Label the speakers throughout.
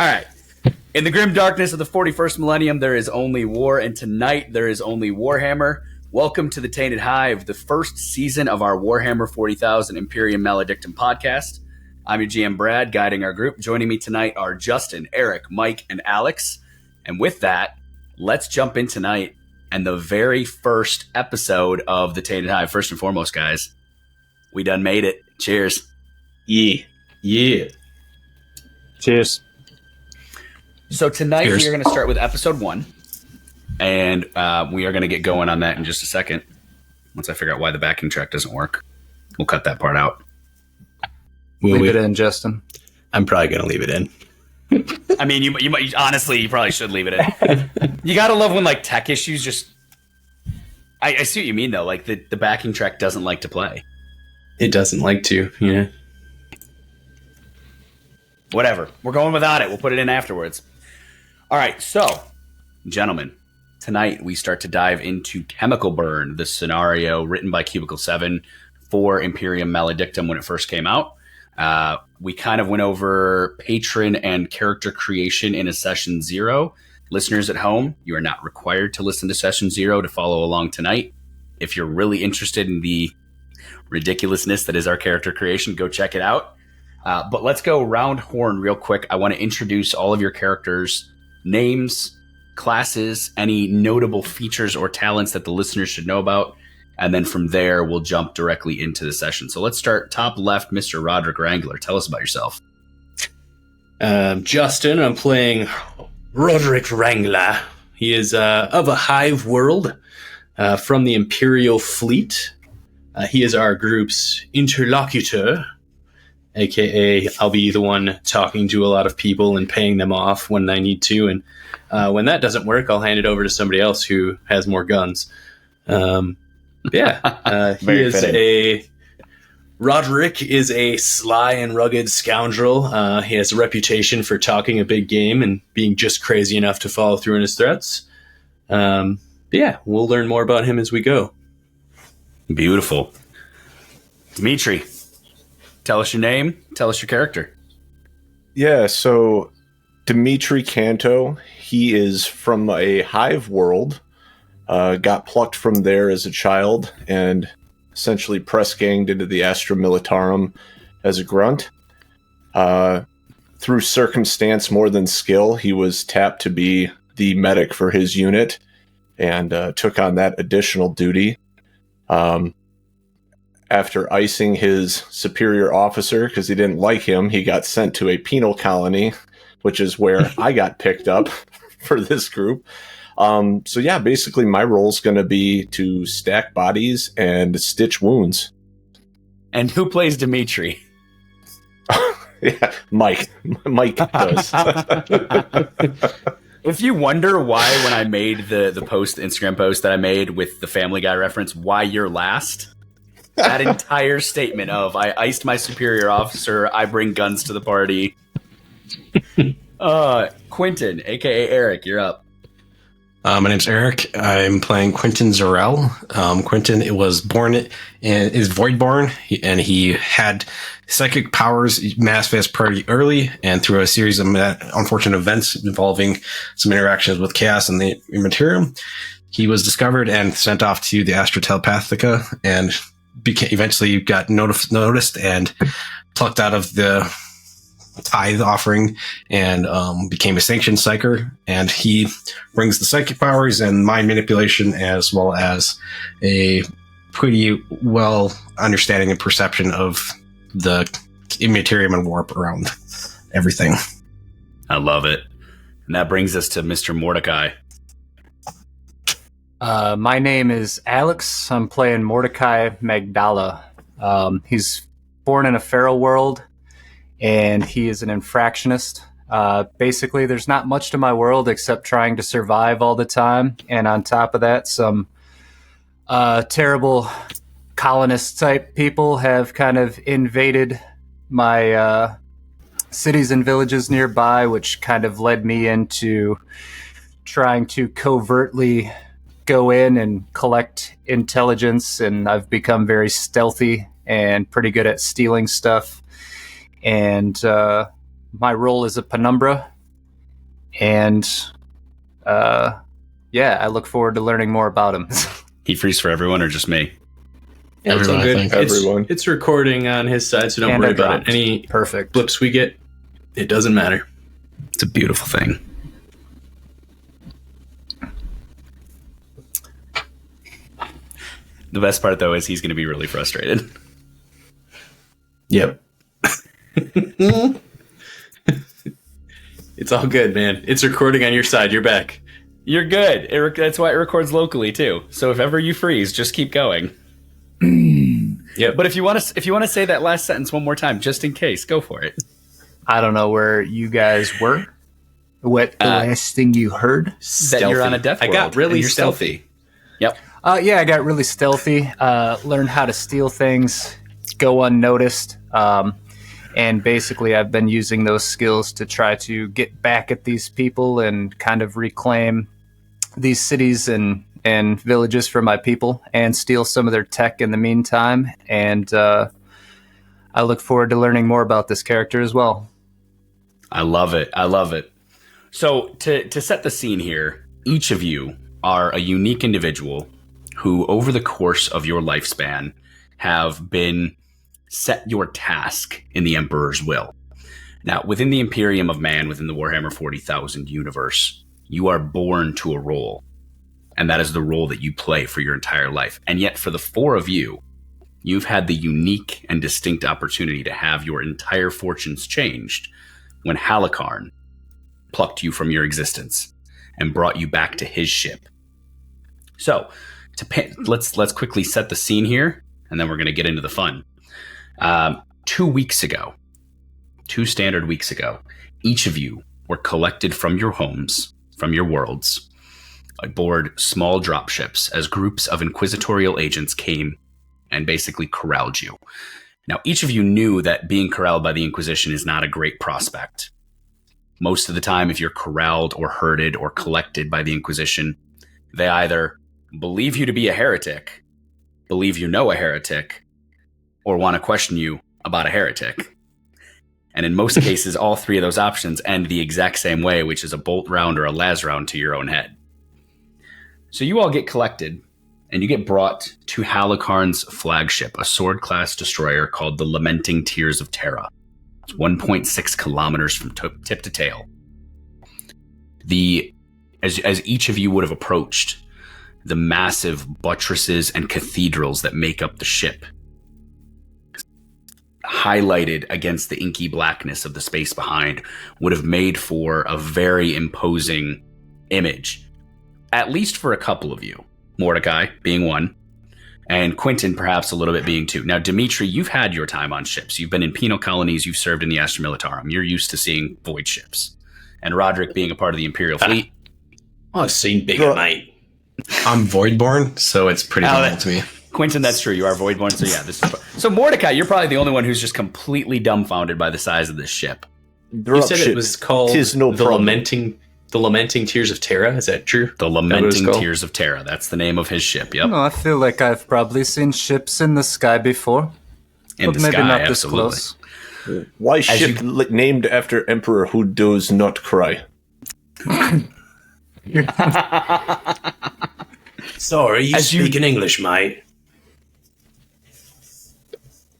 Speaker 1: All right. In the grim darkness of the 41st millennium, there is only war, and tonight there is only Warhammer. Welcome to the Tainted Hive, the first season of our Warhammer 40,000 Imperium Maledictum podcast. I'm your GM Brad, guiding our group. Joining me tonight are Justin, Eric, Mike, and Alex. And with that, let's jump in tonight and the very first episode of the Tainted Hive. First and foremost, guys, we done made it. Cheers.
Speaker 2: Yeah.
Speaker 3: Cheers.
Speaker 1: So tonight we are going to start with episode 1, and we are going to get going on that in just a second. Once I figure out why the backing track doesn't work, we'll cut that part out.
Speaker 3: Leave it in, Justin.
Speaker 2: I'm probably going to leave it in.
Speaker 1: I mean, you might honestly, you probably should leave it in. You got to love when like tech issues just. I see what you mean though. Like the backing track doesn't like to play.
Speaker 2: It doesn't like to, yeah.
Speaker 1: Whatever. We're going without it. We'll put it in afterwards. All right, so, gentlemen, tonight we start to dive into Chemical Burn, the scenario written by Cubicle 7 for Imperium Maledictum when it first came out. We kind of went over Patron and character creation in a session 0. Listeners at home, you are not required to listen to session 0 to follow along tonight. If you're really interested in the ridiculousness that is our character creation, go check it out. But let's go round horn real quick. I want to introduce all of your characters' names, classes, any notable features or talents that the listeners should know about. And then from there, we'll jump directly into the session. So let's start top left, Mr. Roderick Wrangler. Tell us about yourself.
Speaker 2: Justin, I'm playing Roderick Wrangler. He is of a hive world from the Imperial Fleet. He is our group's interlocutor, a.k.a. I'll be the one talking to a lot of people and paying them off when I need to. And when that doesn't work, I'll hand it over to somebody else who has more guns. He is Roderick is a sly and rugged scoundrel. He has a reputation for talking a big game and being just crazy enough to follow through on his threats. We'll learn more about him as we go.
Speaker 1: Beautiful. Dimitri, tell us your name. Tell us your character.
Speaker 4: Yeah, so Dimitri Canto, he is from a hive world. Got plucked from there as a child and essentially press-ganged into the Astra Militarum as a grunt. Through circumstance more than skill, he was tapped to be the medic for his unit and took on that additional duty. After icing his superior officer because he didn't like him, he got sent to a penal colony, which is where I got picked up for this group. Basically my role is going to be to stack bodies and stitch wounds.
Speaker 1: And who plays Dimitri?
Speaker 4: Yeah, Mike. Mike does.
Speaker 1: If you wonder why when I made the Instagram post that I made with the Family Guy reference, why you're last, that entire statement of I iced my superior officer, I bring guns to the party. Quentin, a.k.a. Eric, you're up.
Speaker 3: My name's Eric. I'm playing Quentin Zarel. Quentin was born and is Voidborn, and he had psychic powers manifest pretty early, and through a series of unfortunate events involving some interactions with Chaos and the Imperium, he was discovered and sent off to the Astra Telepathica, and eventually got noticed and plucked out of the tithe offering and became a sanctioned psyker, and he brings the psychic powers and mind manipulation as well as a pretty well understanding and perception of the Imperium and warp around everything.
Speaker 1: I love it. And that brings us to Mr. Mordecai.
Speaker 5: My name is Alex. I'm playing Mordecai Magdala. He's born in a feral world, and he is an infractionist. Basically, there's not much to my world except trying to survive all the time. And on top of that, some terrible colonist-type people have kind of invaded my cities and villages nearby, which kind of led me into trying to covertly go in and collect intelligence, and I've become very stealthy and pretty good at stealing stuff. And my role is a penumbra, And yeah, I look forward to learning more about him.
Speaker 1: He frees for everyone or just me?
Speaker 2: Yeah, it's all
Speaker 3: Everyone, I
Speaker 2: good.
Speaker 3: think.
Speaker 4: Everyone.
Speaker 2: It's recording on his side, so don't
Speaker 5: And
Speaker 2: worry
Speaker 5: I
Speaker 2: about
Speaker 5: dropped.
Speaker 2: it. Any
Speaker 5: Perfect.
Speaker 2: blips we get, it doesn't matter.
Speaker 1: It's a beautiful thing. The best part, though, is he's going to be really frustrated.
Speaker 2: Yep. It's all good, man. It's recording on your side. You're back.
Speaker 1: You're good. That's why it records locally, too. So if ever you freeze, just keep going.
Speaker 2: Yep.
Speaker 1: But if you want to say that last sentence one more time, just in case, go for it.
Speaker 5: I don't know where you guys were. What the last thing you heard?
Speaker 1: That you're on a death
Speaker 2: I
Speaker 1: world.
Speaker 2: got really
Speaker 1: and you're
Speaker 2: stealthy.
Speaker 1: Yep.
Speaker 5: Yeah, I got really stealthy. Learned how to steal things, go unnoticed. And basically, I've been using those skills to try to get back at these people and kind of reclaim these cities and villages for my people and steal some of their tech in the meantime. And I look forward to learning more about this character as well.
Speaker 1: I love it. I love it. So to set the scene here, each of you are a unique individual who, over the course of your lifespan, have been set your task in the Emperor's will. Now, within the Imperium of Man, within the Warhammer 40,000 universe, you are born to a role, and that is the role that you play for your entire life. And yet, for the four of you, you've had the unique and distinct opportunity to have your entire fortunes changed when Halikarn plucked you from your existence and brought you back to his ship. So, let's quickly set the scene here, and then we're going to get into the fun. 2 weeks ago, 2 standard weeks ago, each of you were collected from your homes, from your worlds, aboard small dropships as groups of inquisitorial agents came and basically corralled you. Now, each of you knew that being corralled by the Inquisition is not a great prospect. Most of the time, if you're corralled or herded or collected by the Inquisition, they either believe you to be a heretic, believe you know a heretic, or want to question you about a heretic. And in most cases, all three of those options end the exact same way, which is a bolt round or a las round to your own head. So you all get collected, and you get brought to Halikarn's flagship, a sword-class destroyer called the Lamenting Tears of Terra. It's 1.6 kilometers from tip to tail. As each of you would have approached, the massive buttresses and cathedrals that make up the ship, highlighted against the inky blackness of the space behind, would have made for a very imposing image, at least for a couple of you. Mordecai being one, and Quentin perhaps a little bit being two. Now, Dimitri, you've had your time on ships. You've been in penal colonies. You've served in the Astra Militarum. You're used to seeing void ships. And Roderick being a part of the Imperial fleet.
Speaker 2: I've seen bigger, mate.
Speaker 3: I'm Voidborn, so it's pretty normal to me.
Speaker 1: Quentin, that's true. You are Voidborn. So yeah, so Mordecai, you're probably the only one who's just completely dumbfounded by the size of this ship.
Speaker 2: You said it was called
Speaker 4: Tis no
Speaker 2: the
Speaker 4: problem.
Speaker 2: Lamenting Tears of Terra. Is that true?
Speaker 1: The Lamenting Tears of Terra. That's the name of his ship. Yep.
Speaker 5: No, I feel like I've probably seen ships in the sky before,
Speaker 1: In
Speaker 5: but
Speaker 1: the
Speaker 5: maybe
Speaker 1: sky,
Speaker 5: not this
Speaker 1: absolutely.
Speaker 5: close.
Speaker 4: Why ship named after emperor who does not cry?
Speaker 2: Sorry, you speak in English, mate.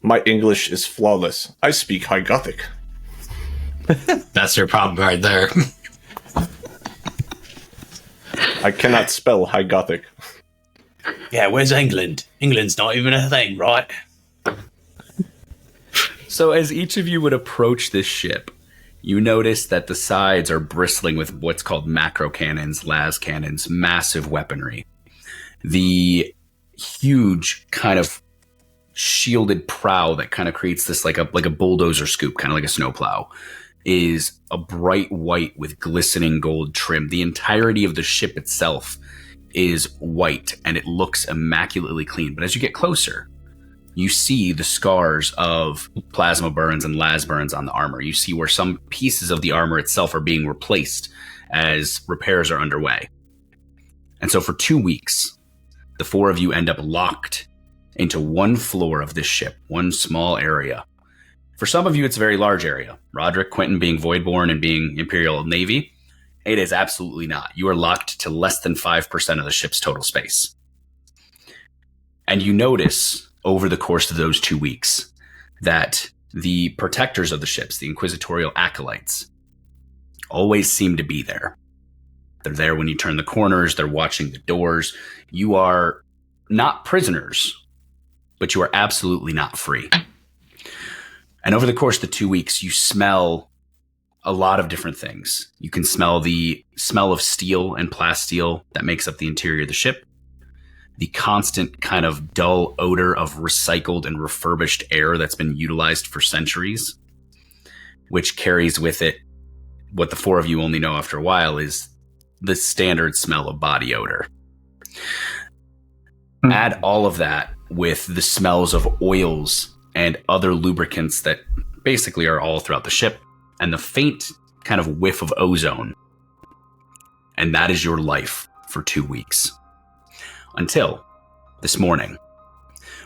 Speaker 4: My English is flawless. I speak High Gothic.
Speaker 3: That's your problem right there.
Speaker 4: I cannot spell High Gothic.
Speaker 2: Yeah, where's England? England's not even a thing, right?
Speaker 1: So as each of you would approach this ship, you notice that the sides are bristling with what's called macro cannons, las cannons, massive weaponry. The huge kind of shielded prow that kind of creates this like a bulldozer scoop, kind of like a snowplow, is a bright white with glistening gold trim. The entirety of the ship itself is white and it looks immaculately clean. But as you get closer, you see the scars of plasma burns and las burns on the armor. You see where some pieces of the armor itself are being replaced as repairs are underway. And so for 2 weeks, the four of you end up locked into one floor of this ship, one small area. For some of you, it's a very large area. Roderick, Quentin being Voidborn and being Imperial Navy, It is absolutely not. You are locked to less than 5% of the ship's total space. And you notice over the course of those 2 weeks that the protectors of the ships, the inquisitorial acolytes, always seem to be there. They're there when you turn the corners. They're watching the doors. You are not prisoners, but you are absolutely not free. And over the course of the 2 weeks, you smell a lot of different things. You can smell the smell of steel and plasteel that makes up the interior of the ship, the constant kind of dull odor of recycled and refurbished air that's been utilized for centuries, which carries with it what the four of you only know after a while is the standard smell of body odor. Add all of that with the smells of oils and other lubricants that basically are all throughout the ship, and the faint kind of whiff of ozone. And that is your life for 2 weeks. Until this morning,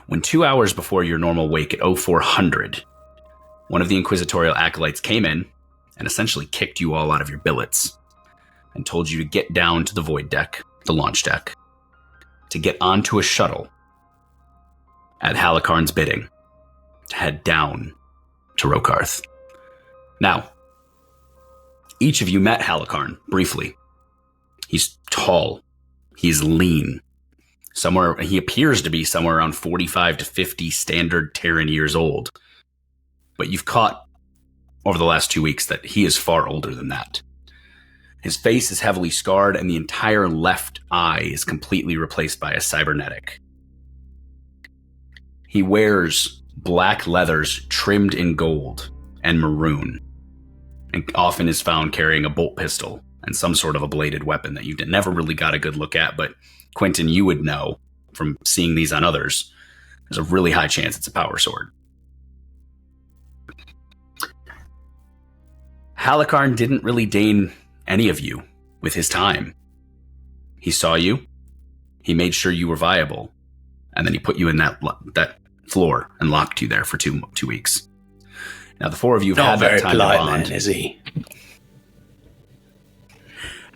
Speaker 1: when 2 hours before your normal wake at 0400, one of the inquisitorial acolytes came in and essentially kicked you all out of your billets and told you to get down to the void deck, the launch deck, to get onto a shuttle at Halikarn's bidding to head down to Rokarth. Now, each of you met Halikarn briefly. He's tall. He's lean. He appears to be somewhere around 45 to 50 standard Terran years old. But you've caught over the last 2 weeks that he is far older than that. His face is heavily scarred, and the entire left eye is completely replaced by a cybernetic. He wears black leathers trimmed in gold and maroon, and often is found carrying a bolt pistol and some sort of a bladed weapon that you never really got a good look at, but Quentin, you would know from seeing these on others. There's a really high chance it's a power sword. Halikarn didn't really deign any of you with his time. He saw you, he made sure you were viable, and then he put you in that floor and locked you there for two weeks. Now the four of you have had that time to bond.
Speaker 2: Man, is he?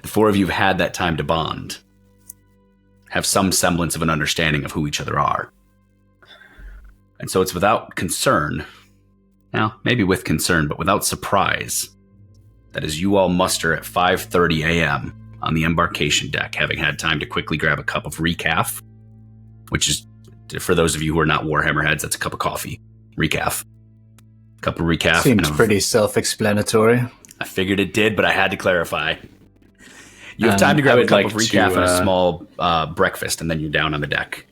Speaker 1: The four of you have had that time to bond, have some semblance of an understanding of who each other are. And so it's without concern, now maybe with concern, but without surprise, that as you all muster at 5:30 a.m. on the embarkation deck, having had time to quickly grab a cup of recaf, which is, for those of you who are not Warhammer heads, that's a cup of coffee. Recaf. Cup of recaf.
Speaker 5: Seems pretty self-explanatory.
Speaker 1: I figured it did, but I had to clarify. You have time to grab a cup of recaf and a small breakfast, and then you're down on the deck.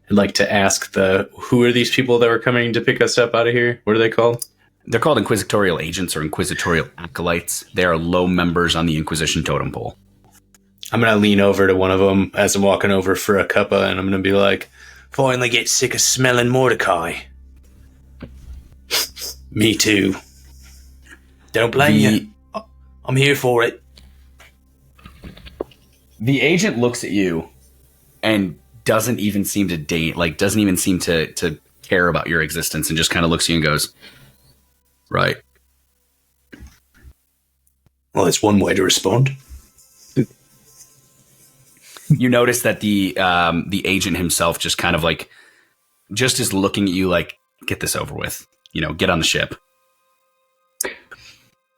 Speaker 2: I'd like to ask who are these people that were coming to pick us up out of here? What are they called?
Speaker 1: They're called inquisitorial agents or inquisitorial acolytes. They are low members on the Inquisition totem pole.
Speaker 2: I'm going to lean over to one of them as I'm walking over for a cuppa, and I'm going to be like, finally get sick of smelling Mordecai. Me too. Don't blame you. I'm here for it.
Speaker 1: The agent looks at you and doesn't even seem to to care about your existence, and just kind of looks at you and goes, right.
Speaker 2: Well, it's one way to respond.
Speaker 1: You notice that the agent himself just kind of just is looking at you like, get this over with. Get on the ship.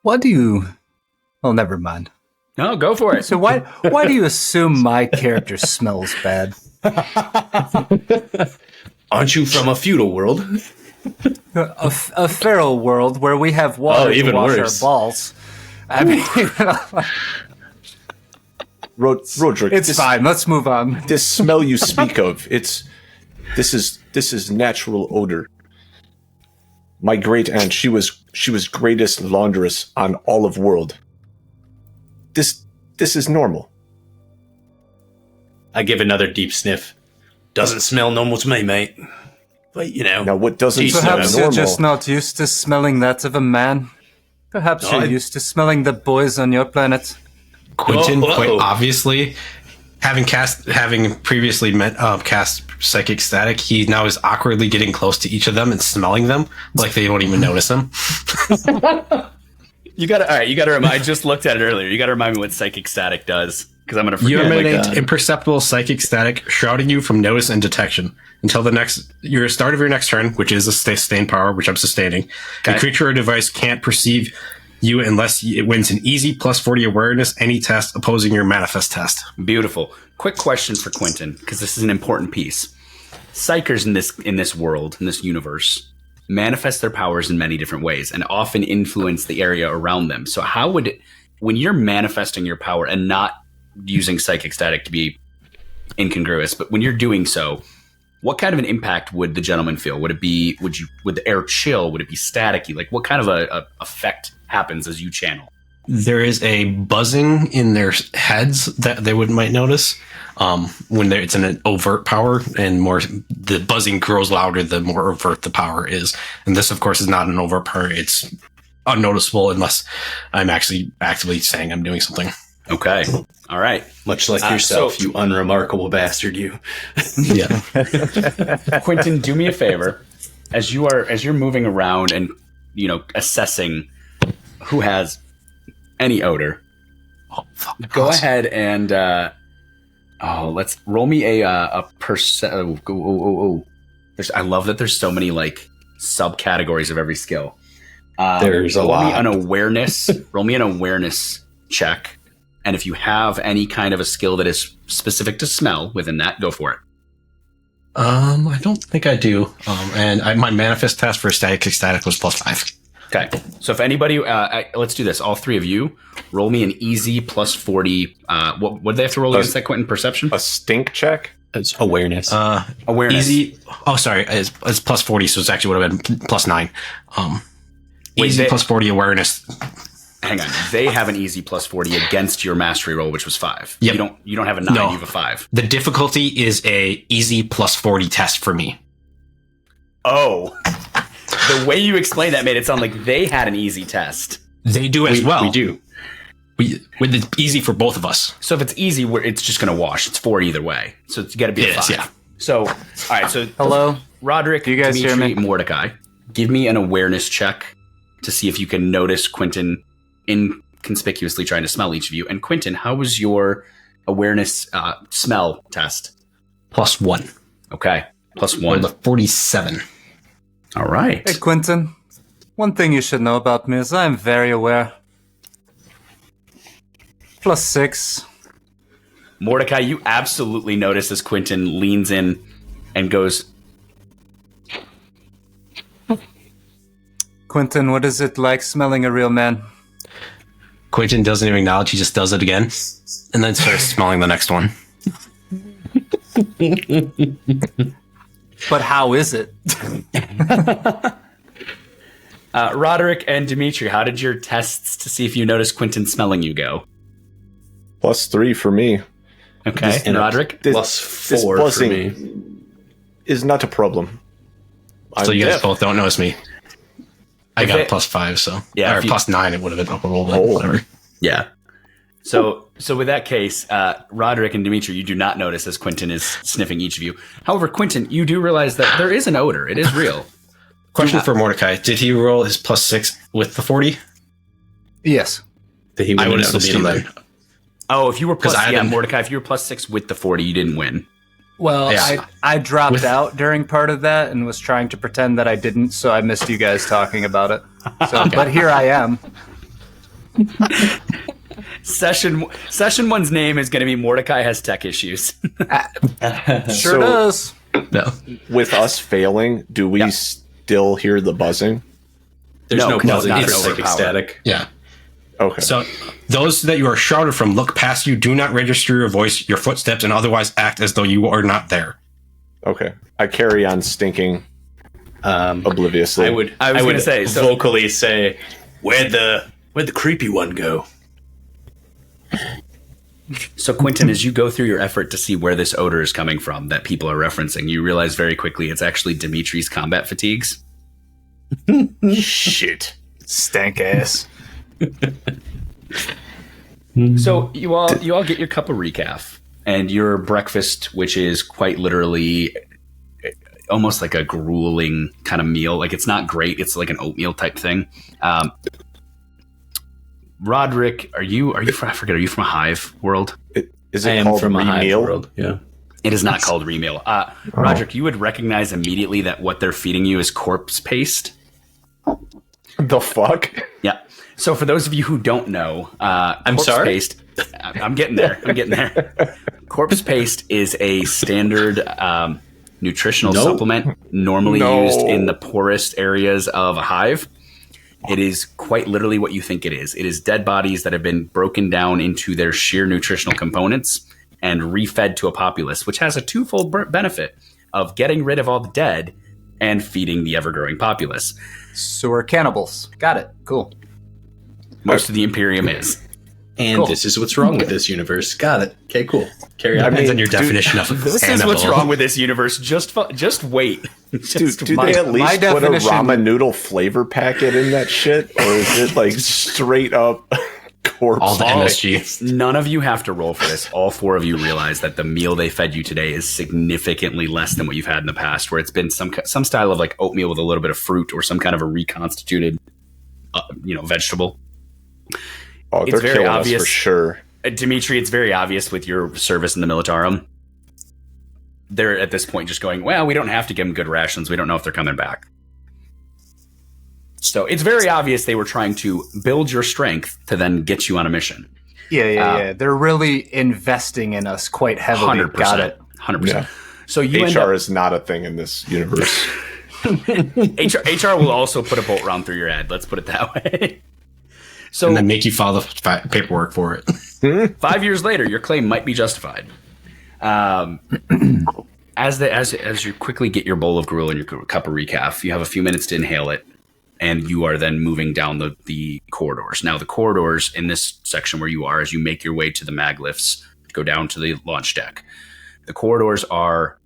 Speaker 5: What do you... Oh, never mind.
Speaker 1: No, go for it.
Speaker 5: So why do you assume my character smells bad?
Speaker 2: Aren't you from a feudal world?
Speaker 5: A feral world where we have water to wash our balls. I mean...
Speaker 4: Roderick,
Speaker 5: it's fine. Let's move on.
Speaker 4: This smell you speak of, this is natural odor. My great aunt, she was greatest laundress on all of world. This is normal.
Speaker 2: I give another deep sniff. Doesn't smell normal to me, mate. But
Speaker 4: now what doesn't smell normal?
Speaker 5: Perhaps you're just not used to smelling that of a man. Perhaps you're used to smelling the boys on your planet.
Speaker 3: Quentin, quite obviously, having previously cast Psychic Static, he now is awkwardly getting close to each of them and smelling them like they don't even notice him.
Speaker 1: You gotta. All right. You gotta remind. I just looked at it earlier. You gotta remind me what psychic static does, because I'm gonna forget.
Speaker 3: You
Speaker 1: Oh my
Speaker 3: emanate
Speaker 1: God.
Speaker 3: imperceptible psychic static, shrouding you from notice and detection until your start of your next turn, which is a sustained power, which I'm sustaining.
Speaker 1: Okay.
Speaker 3: A creature or device can't perceive you unless it wins an easy +40 awareness any test opposing your manifest test.
Speaker 1: Beautiful. Quick question for Quentin, because this is an important piece. Psychers in this world, in this universe, manifest their powers in many different ways and often influence the area around them. So how would, when you're manifesting your power and not using psychic static to be incongruous, but when you're doing so, what kind of an impact would the gentleman feel? Would the air chill? Would it be staticky? Like, what kind of a effect happens as you channel?
Speaker 3: There is a buzzing in their heads that they might notice when it's an overt power, and the buzzing grows louder the more overt the power is. And this, of course, is not an overt power. It's unnoticeable unless I'm actually actively saying I'm doing something.
Speaker 1: Okay. All right.
Speaker 2: Much like yourself, you unremarkable bastard, you.
Speaker 3: Yeah.
Speaker 1: Quentin, do me a favor. As you're moving around and, assessing who has any odor, go ahead and let's roll me a percent. I love that there's so many like subcategories of every skill.
Speaker 2: There's a lot.
Speaker 1: Roll me an awareness check, and if you have any kind of a skill that is specific to smell within that, go for it.
Speaker 3: I don't think I do. My manifest test for static was +5.
Speaker 1: Okay, so if anybody, let's do this. All three of you, roll me an easy +40. What do they have to roll against that, Quentin? Perception?
Speaker 4: A stink check?
Speaker 2: It's awareness.
Speaker 1: Awareness.
Speaker 3: Easy. Oh, sorry. It's +40, so it's actually would have been +9.
Speaker 1: Wait,
Speaker 3: Easy +40 awareness.
Speaker 1: Hang on. They have an easy +40 against your mastery roll, which was 5.
Speaker 3: Yep.
Speaker 1: You don't have a 9,
Speaker 3: No.
Speaker 1: you have a 5.
Speaker 3: The difficulty is a easy +40 test for me.
Speaker 1: Oh. The way you explained that made it sound like they had an easy test.
Speaker 3: They do as well.
Speaker 2: We do.
Speaker 3: With it easy for both of us.
Speaker 1: So if it's easy, it's just going to wash. It's 4 either way. So it's got to be a 5.
Speaker 3: Yeah.
Speaker 1: So, all right. So
Speaker 5: Hello?
Speaker 1: Roderick,
Speaker 5: Do you guys hear
Speaker 1: Dimitri,
Speaker 5: me?
Speaker 1: Mordecai, give me an awareness check to see if you can notice Quentin inconspicuously trying to smell each of you. And Quentin, how was your awareness smell test?
Speaker 3: +1.
Speaker 1: Okay.
Speaker 3: Or
Speaker 1: +1.
Speaker 3: the 47.
Speaker 1: All right.
Speaker 5: Hey, Quentin. One thing you should know about me is I'm very aware. +6.
Speaker 1: Mordecai, you absolutely notice as Quentin leans in and goes,
Speaker 5: Quentin, what is it like smelling a real man?
Speaker 3: Quentin doesn't even acknowledge, he just does it again. And then starts smelling the next one.
Speaker 5: But how is it?
Speaker 1: Roderick and Dimitri, how did your tests to see if you notice Quentin smelling you go?
Speaker 4: +3 for me.
Speaker 1: Okay. And Roderick?
Speaker 4: This
Speaker 2: +4 for
Speaker 4: buzzing
Speaker 2: me.
Speaker 4: is not a problem.
Speaker 3: So you guys both don't notice me. I got
Speaker 1: it-
Speaker 3: a +5, so.
Speaker 1: Yeah,
Speaker 3: Or
Speaker 1: if you-
Speaker 3: +9, it would have been up a roll, but
Speaker 4: Oh.
Speaker 3: whatever.
Speaker 1: Yeah. So with that case, Roderick and Dimitri, you do not notice as Quentin is sniffing each of you. However, Quentin, you do realize that there is an odor. It is real.
Speaker 3: Question for Mordecai. Did he roll his +6 with the 40?
Speaker 5: Yes.
Speaker 2: That he
Speaker 3: I would have
Speaker 2: noticed
Speaker 3: still beat him
Speaker 2: either.
Speaker 3: then.
Speaker 1: Oh, if you were plus,
Speaker 3: I
Speaker 1: yeah,
Speaker 3: didn't-
Speaker 1: Mordecai, if you were +6 with the 40, you didn't win.
Speaker 5: Well,
Speaker 3: Yeah.
Speaker 5: I dropped
Speaker 3: With-
Speaker 5: out during part of that and was trying to pretend that I didn't, so I missed you guys talking about it. So, but here I am.
Speaker 1: Session one's name is going to be Mordecai has tech issues.
Speaker 5: Sure does.
Speaker 3: No.
Speaker 4: With us failing, do we still hear the buzzing?
Speaker 2: There's
Speaker 1: No,
Speaker 2: no
Speaker 1: 'cause it's
Speaker 2: buzzing.
Speaker 1: not
Speaker 2: It's
Speaker 1: an
Speaker 2: psychic
Speaker 1: overpower.
Speaker 2: static.
Speaker 3: Yeah.
Speaker 4: Okay.
Speaker 3: So those that you are shrouded from look past you, do not register your voice, your footsteps, and otherwise act as though you are not there.
Speaker 4: Okay. I carry on stinking obliviously.
Speaker 2: I would
Speaker 1: gonna say, so-
Speaker 2: vocally say, where'd the creepy one go?
Speaker 1: So, Quentin, as you go through your effort to see where this odor is coming from that people are referencing, you realize very quickly it's actually Dimitri's combat fatigues.
Speaker 4: Shit.
Speaker 5: Stank ass.
Speaker 1: So you all get your cup of recaf and your breakfast, which is quite literally almost like a grueling kind of meal. Like, it's not great. It's like an oatmeal type thing. Roderick, are you from, I forget, are you from a Hive world?
Speaker 4: Is
Speaker 2: I
Speaker 4: it
Speaker 2: am
Speaker 4: called
Speaker 2: from a Hive
Speaker 4: remeal?
Speaker 2: world. Yeah.
Speaker 1: It is not called remeal. Roderick, you would recognize immediately that what they're feeding you is corpse paste.
Speaker 4: The fuck?
Speaker 1: Yeah. So for those of you who don't know,
Speaker 2: I'm
Speaker 1: corpse
Speaker 2: sorry?
Speaker 1: paste. I'm getting there. Corpse paste is a standard nutritional
Speaker 2: No.
Speaker 1: supplement normally
Speaker 4: No.
Speaker 1: used in the poorest areas of a hive. It is quite literally what you think it is. It is dead bodies that have been broken down into their sheer nutritional components and refed to a populace, which has a twofold benefit of getting rid of all the dead and feeding the ever-growing populace.
Speaker 5: So we're cannibals. Got it. Cool.
Speaker 1: Most of the Imperium is.
Speaker 2: And
Speaker 5: Cool.
Speaker 2: this is what's wrong with this universe. Got it. Okay, cool. Carry on.
Speaker 3: Depends on your definition of
Speaker 1: This is what's wrong with this universe. Just wait.
Speaker 4: Dude, do they at least
Speaker 5: my
Speaker 4: put a
Speaker 5: definition-
Speaker 4: ramen noodle flavor packet in that shit? Or is it like straight up corpse?
Speaker 3: all the MSG.
Speaker 1: None of you have to roll for this. All four of you realize that the meal they fed you today is significantly less than what you've had in the past, where it's been some style of like oatmeal with a little bit of fruit or some kind of a reconstituted, vegetable.
Speaker 4: Oh,
Speaker 1: It's
Speaker 4: they're
Speaker 1: very
Speaker 4: killing
Speaker 1: obvious.
Speaker 4: us for sure.
Speaker 1: Dimitri, it's very obvious with your service in the Militarum. They're at this point just going, well, we don't have to give them good rations. We don't know if they're coming back. So it's very obvious they were trying to build your strength to then get you on a mission.
Speaker 5: Yeah. They're really investing in us quite heavily.
Speaker 1: 100%.
Speaker 5: Got it.
Speaker 1: 100%.
Speaker 4: Yeah.
Speaker 1: So you end
Speaker 4: HR
Speaker 1: up,
Speaker 4: is not a thing in this universe.
Speaker 1: HR will also put a bolt round through your head. Let's put it that way. So
Speaker 3: And then make you file the paperwork for it.
Speaker 1: 5 years later, your claim might be justified. As you quickly get your bowl of gruel and your cup of recaf, you have a few minutes to inhale it, and you are then moving down the corridors. Now, the corridors in this section where you are, as you make your way to the mag lifts, go down to the launch deck. The corridors are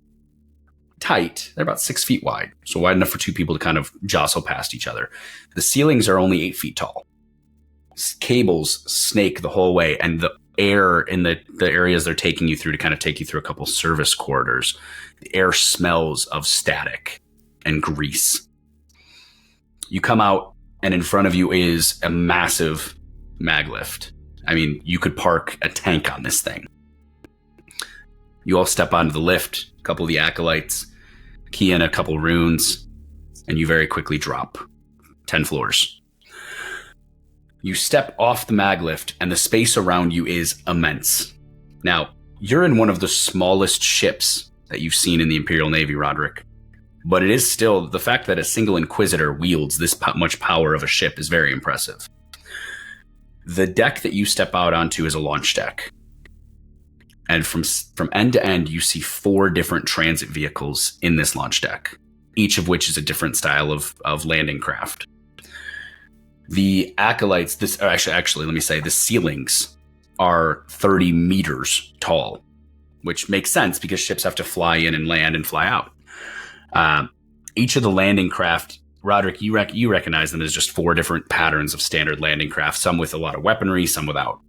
Speaker 1: tight. They're about 6 feet wide, so wide enough for two people to kind of jostle past each other. The ceilings are only 8 feet tall. Cables snake the whole way, and the air in the areas they're taking you through to kind of take you through a couple service corridors, the air smells of static and grease. You come out, and in front of you is a massive mag lift. I mean, you could park a tank on this thing. You all step onto the lift, a couple of the acolytes, key in a couple runes, and you very quickly drop 10 floors. You step off the mag lift, and the space around you is immense. Now, you're in one of the smallest ships that you've seen in the Imperial Navy, Roderick. But it is still, the fact that a single Inquisitor wields this much power of a ship is very impressive. The deck that you step out onto is a launch deck. And from end to end, you see 4 different transit vehicles in this launch deck, each of which is a different style of landing craft. The acolytes, actually, let me say, the ceilings are 30 meters tall, which makes sense because ships have to fly in and land and fly out. Each of the landing craft, Roderick, you recognize them as just 4 different patterns of standard landing craft, some with a lot of weaponry, some without.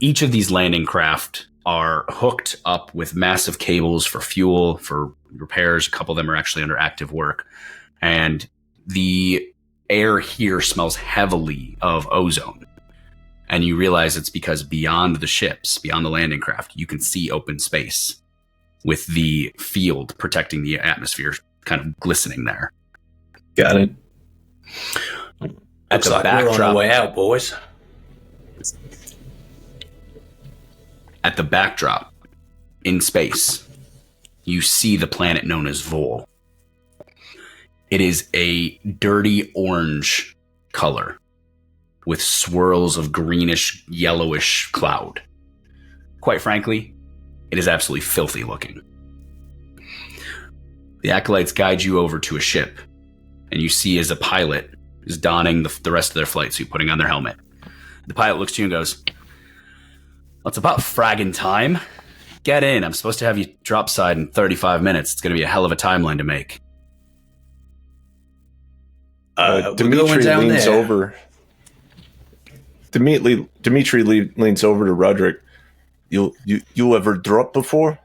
Speaker 1: Each of these landing craft are hooked up with massive cables for fuel, for repairs. A couple of them are actually under active work. And the air here smells heavily of ozone. And you realize it's because beyond the ships, beyond the landing craft, you can see open space with the field protecting the atmosphere kind of glistening there.
Speaker 2: Got it.
Speaker 1: At
Speaker 2: Looks like we're on our way out, boys.
Speaker 1: At the backdrop, in space, you see the planet known as Vol. It is a dirty orange color with swirls of greenish, yellowish cloud. Quite frankly, it is absolutely filthy looking. The acolytes guide you over to a ship, and you see as a pilot is donning the rest of their flight suit, putting on their helmet. The pilot looks to you and goes, "Well, it's about fragging time. Get in. I'm supposed to have you drop side in 35 minutes. It's going to be a hell of a timeline to make."
Speaker 4: Dimitri leans over. Dimitri leans over to Roderick. You ever dropped before?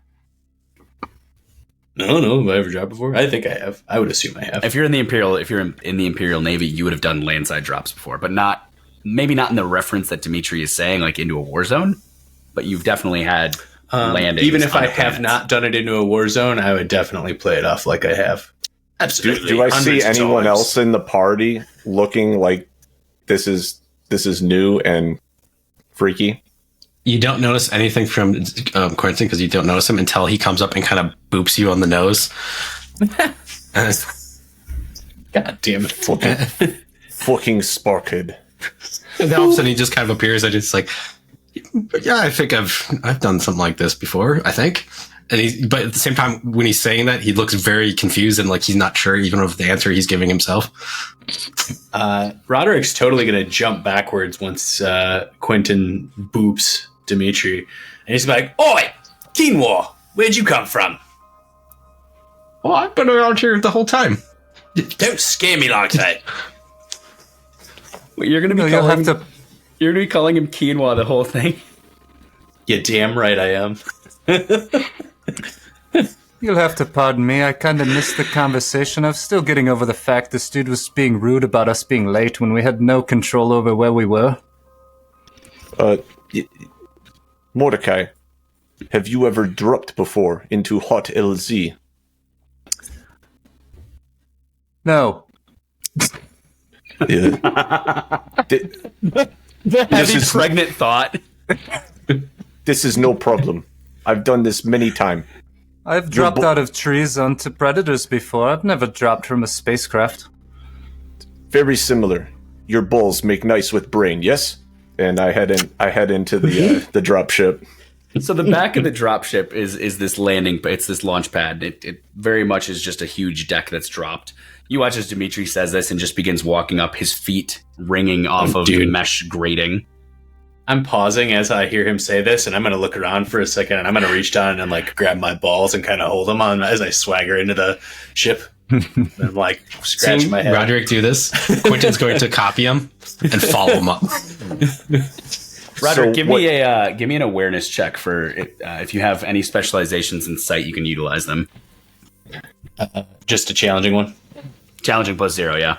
Speaker 2: No, have I ever dropped before? I think I have. I would assume I have.
Speaker 1: If you're in the Imperial Navy, you would have done landside drops before, but not maybe not in the reference that Dimitri is saying, like into a war zone, but you've definitely had landings.
Speaker 2: Even if
Speaker 1: on
Speaker 2: I have
Speaker 1: planets.
Speaker 2: not done it into a war zone, I would definitely play it off like I have. Absolutely.
Speaker 4: Do I see
Speaker 2: Hundreds of
Speaker 4: anyone
Speaker 2: times.
Speaker 4: else in the party looking like this is new and freaky?
Speaker 3: You don't notice anything from Quentin because you don't notice him until he comes up and kind of boops you on the nose.
Speaker 2: God damn it.
Speaker 4: Fucking sparkhead.
Speaker 3: And then all of a sudden he just kind of appears and it's like, yeah, I think I've done something like this before, I think. And but at the same time, when he's saying that, he looks very confused and like he's not sure even of the answer he's giving himself.
Speaker 2: Roderick's totally going to jump backwards once Quentin boops Dimitri. And he's like, "Oi, Quinoa, where'd you come from?
Speaker 3: Well, I've been around here the whole time.
Speaker 2: Don't scare me like that."
Speaker 1: You're going to be
Speaker 5: You'll
Speaker 1: calling
Speaker 5: have to.
Speaker 1: You're going to be calling him quinoa the whole thing.
Speaker 2: You damn right I am.
Speaker 5: You'll have to pardon me. I kind of missed the conversation. I'm still getting over the fact this dude was being rude about us being late when we had no control over where we were.
Speaker 4: Mordecai, have you ever dropped before into Hot LZ?
Speaker 5: No.
Speaker 4: Yeah.
Speaker 1: Heavy pregnant thought.
Speaker 4: This is no problem. I've done this many times.
Speaker 5: I've dropped out of trees onto predators before. I've never dropped from a spacecraft.
Speaker 4: Very similar. Your balls make nice with brain, yes? And I head into the drop ship.
Speaker 1: So the back of the dropship is this landing. It's this launch pad. It very much is just a huge deck that's dropped. You watch as Dimitri says this and just begins walking up, his feet ringing off of the mesh grating.
Speaker 2: I'm pausing as I hear him say this, and I'm going to look around for a second, and I'm going to reach down and like grab my balls and kind of hold them on as I swagger into the ship. And I'm like scratching my head.
Speaker 3: Roderick do this. Quentin's going to copy him and follow him up.
Speaker 1: Roderick, give me an awareness check for if you have any specializations in sight, you can utilize them.
Speaker 2: Just a challenging one.
Speaker 1: Challenging +0, yeah.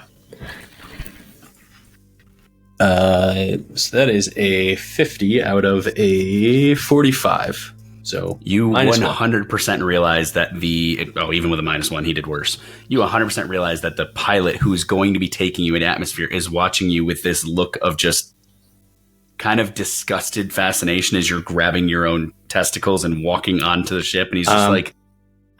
Speaker 2: So that is a 50 out of a 45. So
Speaker 1: you
Speaker 2: -1.
Speaker 1: 100% realize that even with a -1, he did worse. You 100% realize that the pilot who is going to be taking you in atmosphere is watching you with this look of just kind of disgusted fascination as you're grabbing your own testicles and walking onto the ship. And he's just like,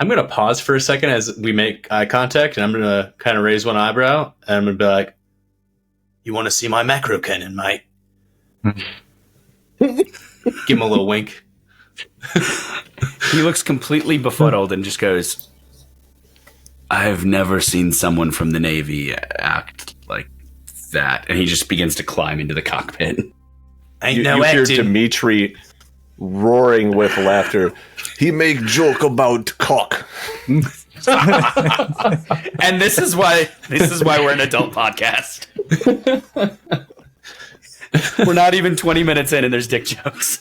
Speaker 2: I'm going to pause for a second as we make eye contact, and I'm going to kind of raise one eyebrow, and I'm going to be like, "You want to see my macro cannon, mate?" Give him a little wink.
Speaker 1: He looks completely befuddled and just goes, "I've never seen someone from the Navy act like that." And he just begins to climb into the cockpit.
Speaker 2: Ain't
Speaker 4: You
Speaker 2: no
Speaker 4: hear
Speaker 2: acting.
Speaker 4: Dimitri roaring with laughter. He make joke about cock.
Speaker 1: And this is why we're an adult podcast. We're not even 20 minutes in and there's dick jokes.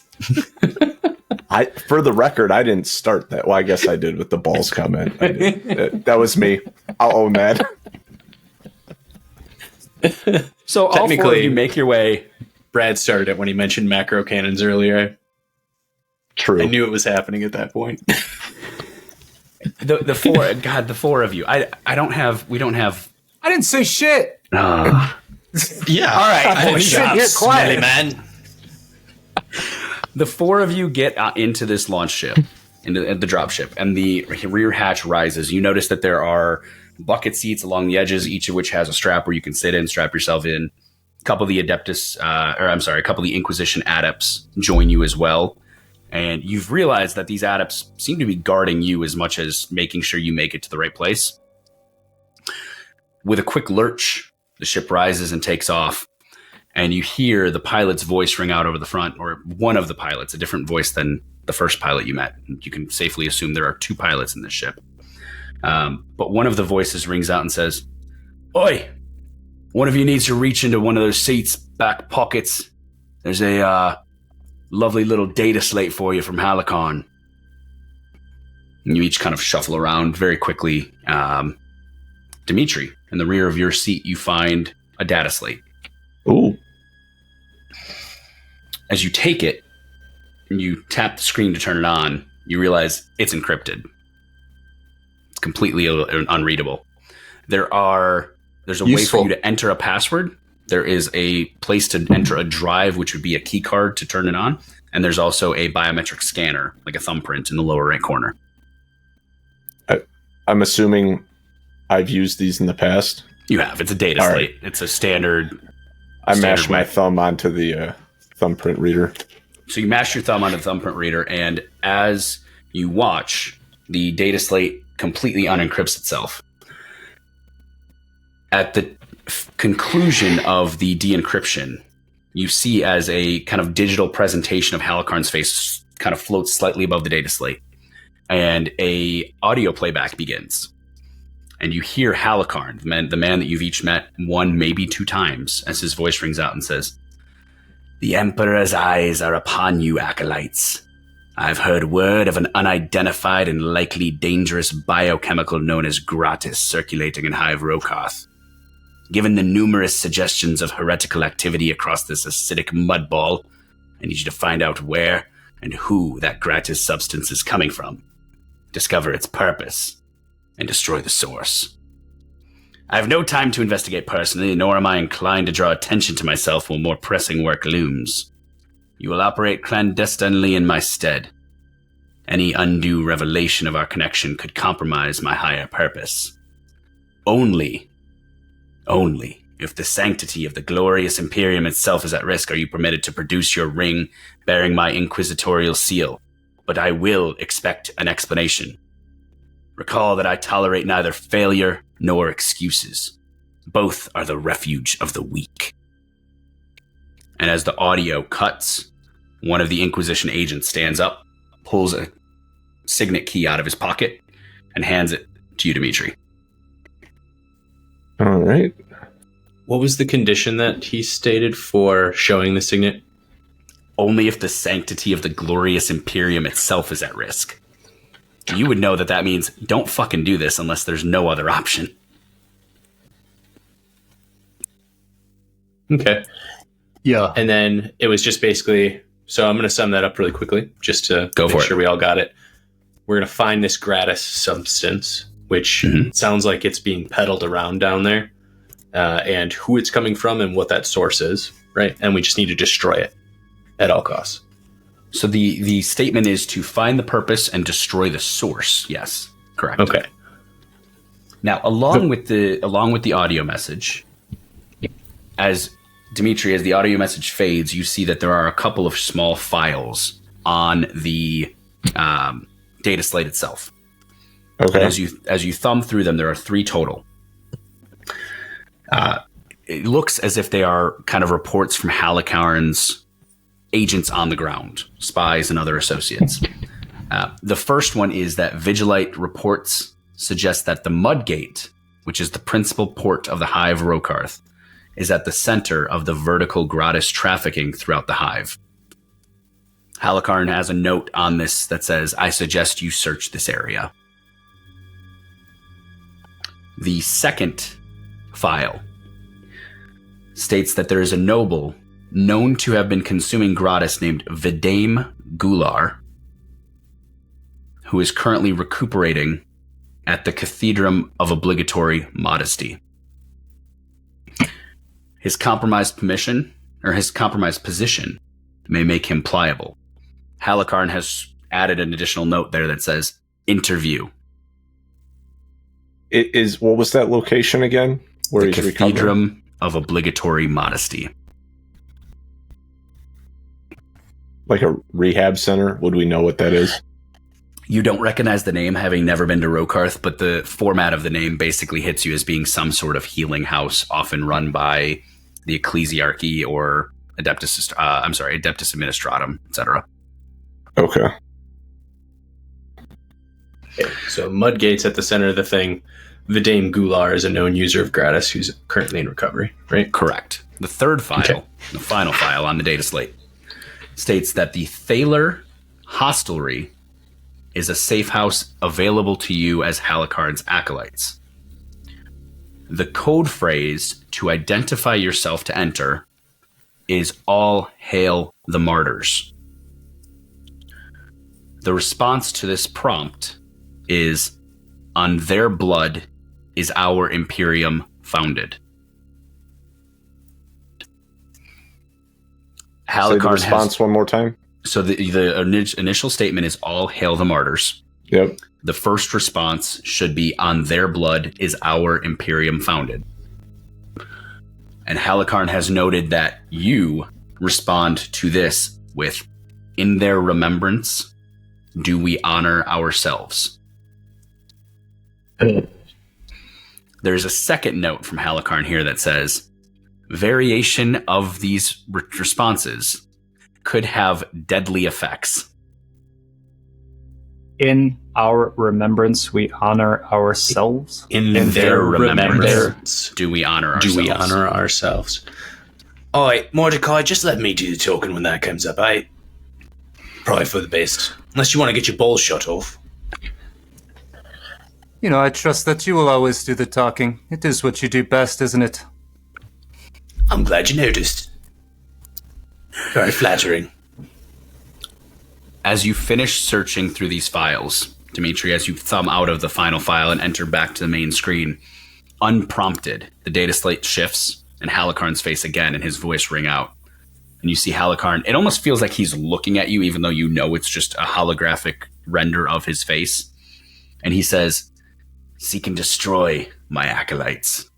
Speaker 4: For the record, I didn't start that. Well, I guess I did with the balls comment. That was me. I'll own that.
Speaker 1: So all four of
Speaker 2: Technically-
Speaker 1: you make your way.
Speaker 2: Brad started it when he mentioned macro cannons earlier.
Speaker 4: True.
Speaker 2: I knew it was happening at that point.
Speaker 1: The four of you. We don't have.
Speaker 5: I didn't say shit.
Speaker 3: Yeah.
Speaker 1: All right.
Speaker 5: Oh, shit, you're quiet.
Speaker 2: Man.
Speaker 1: The four of you get into this launch ship, into the drop ship, and the rear hatch rises. You notice that there are bucket seats along the edges, each of which has a strap where you can sit in, strap yourself in. A couple of the a couple of the Inquisition adepts join you as well. And you've realized that these adepts seem to be guarding you as much as making sure you make it to the right place. With a quick lurch, the ship rises and takes off. And you hear the pilot's voice ring out over the front, or one of the pilots, a different voice than the first pilot you met. You can safely assume there are two pilots in this ship. But one of the voices rings out and says, "Oi, one of you needs to reach into one of those seats' back pockets. There's a lovely little data slate for you from Halikarn." And you each kind of shuffle around very quickly. Dimitri, in the rear of your seat, you find a data slate.
Speaker 4: Ooh.
Speaker 1: As you take it, you tap the screen to turn it on, you realize it's encrypted. It's completely unreadable. There's a way for you to enter a password. There is a place to enter a drive, which would be a key card to turn it on. And there's also a biometric scanner, like a thumbprint in the lower right corner.
Speaker 4: I'm assuming I've used these in the past.
Speaker 1: You have. It's a data slate. Right. It's a standard.
Speaker 4: I mashed my thumb onto the thumbprint reader.
Speaker 1: So you mash your thumb onto the thumbprint reader, and as you watch, the data slate completely unencrypts itself. At the conclusion of the de-encryption, you see as a kind of digital presentation of Halikarn's face kind of floats slightly above the data slate, and a audio playback begins. And you hear Halikarn, the man that you've each met one, maybe two times, as his voice rings out and says, "The Emperor's eyes are upon you, acolytes. I've heard word of an unidentified and likely dangerous biochemical known as Gratis circulating in Hive Rokarth. Given the numerous suggestions of heretical activity across this acidic mudball, I need you to find out where and who that Gratis substance is coming from, discover its purpose, and destroy the source. I have no time to investigate personally, nor am I inclined to draw attention to myself while more pressing work looms. You will operate clandestinely in my stead. Any undue revelation of our connection could compromise my higher purpose. Only if the sanctity of the glorious Imperium itself is at risk are you permitted to produce your ring bearing my inquisitorial seal, but I will expect an explanation. Recall that I tolerate neither failure nor excuses. Both are the refuge of the weak." And as the audio cuts, one of the Inquisition agents stands up, pulls a signet key out of his pocket, and hands it to you, Dimitri.
Speaker 4: All right.
Speaker 2: What was the condition that he stated for showing the signet?
Speaker 1: Only if the sanctity of the glorious Imperium itself is at risk. You would know that means don't fucking do this unless there's no other option.
Speaker 2: Okay.
Speaker 5: Yeah.
Speaker 2: And then it was just basically, so I'm going to sum that up really quickly just to make sure we all got it. We're going to find this Gratis substance, which sounds like it's being peddled around down there, and who it's coming from and what that source is, right? And we just need to destroy it at all costs.
Speaker 1: So the statement is to find the purpose and destroy the source. Yes, correct.
Speaker 2: Okay.
Speaker 1: Now, along with the audio message, as the audio message fades, you see that there are a couple of small files on the data slate itself.
Speaker 4: Okay.
Speaker 1: And as you thumb through them, there are 3 total. It looks as if they are kind of reports from Halikarn's agents on the ground, spies and other associates. The first one is that Vigilite reports suggest that the Mudgate, which is the principal port of the Hive Rokarth, is at the center of the vertical Gratis trafficking throughout the Hive. Halikarn has a note on this that says, "I suggest you search this area." The second file states that there is a noble known to have been consuming Gratis named Vidame Gular, who is currently recuperating at the Cathedrum of Obligatory Modesty. His compromised position may make him pliable. Halikarn has added an additional note there that says, "Interview."
Speaker 4: It is. What was that location again? Where
Speaker 1: the
Speaker 4: he's recovering?
Speaker 1: Cathedrum of Obligatory Modesty.
Speaker 4: Like a rehab center? Would we know what that is?
Speaker 1: You don't recognize the name, having never been to Rokarth, but the format of the name basically hits you as being some sort of healing house, often run by the Ecclesiarchy or Adeptus Administratum, etc.
Speaker 4: Okay.
Speaker 2: So Mudgate's at the center of the thing. Vidame Gular is a known user of Gratis who's currently in recovery, right?
Speaker 1: Correct. The third file, the final file on the data slate, states that the Thaler Hostelry is a safe house available to you as Halikarn's acolytes. The code phrase to identify yourself to enter is All Hail the Martyrs. The response to this prompt is, on their blood is our Imperium founded.
Speaker 4: Say the response one more time.
Speaker 1: So the initial statement is All Hail the Martyrs.
Speaker 4: Yep.
Speaker 1: The first response should be, on their blood is our Imperium founded. And Halikarn has noted that you respond to this with, in their remembrance, do we honor ourselves? There's a second note from Halikarn here that says, variation of these responses could have deadly effects.
Speaker 5: In our remembrance, we honor ourselves.
Speaker 2: In their remembrance,
Speaker 1: do we honor ourselves?
Speaker 2: All right, Mordecai, just let me do the talking when that comes up. Probably for the best. Unless you want to get your balls shot off.
Speaker 5: You know, I trust that you will always do the talking. It is what you do best, isn't it?
Speaker 2: I'm glad you noticed. Very flattering.
Speaker 1: As you finish searching through these files, Dimitri, as you thumb out of the final file and enter back to the main screen, unprompted, the data slate shifts and Halikarn's face again and his voice ring out. And you see Halikarn. It almost feels like he's looking at you, even though you know it's just a holographic render of his face. And he says, seek and destroy my acolytes.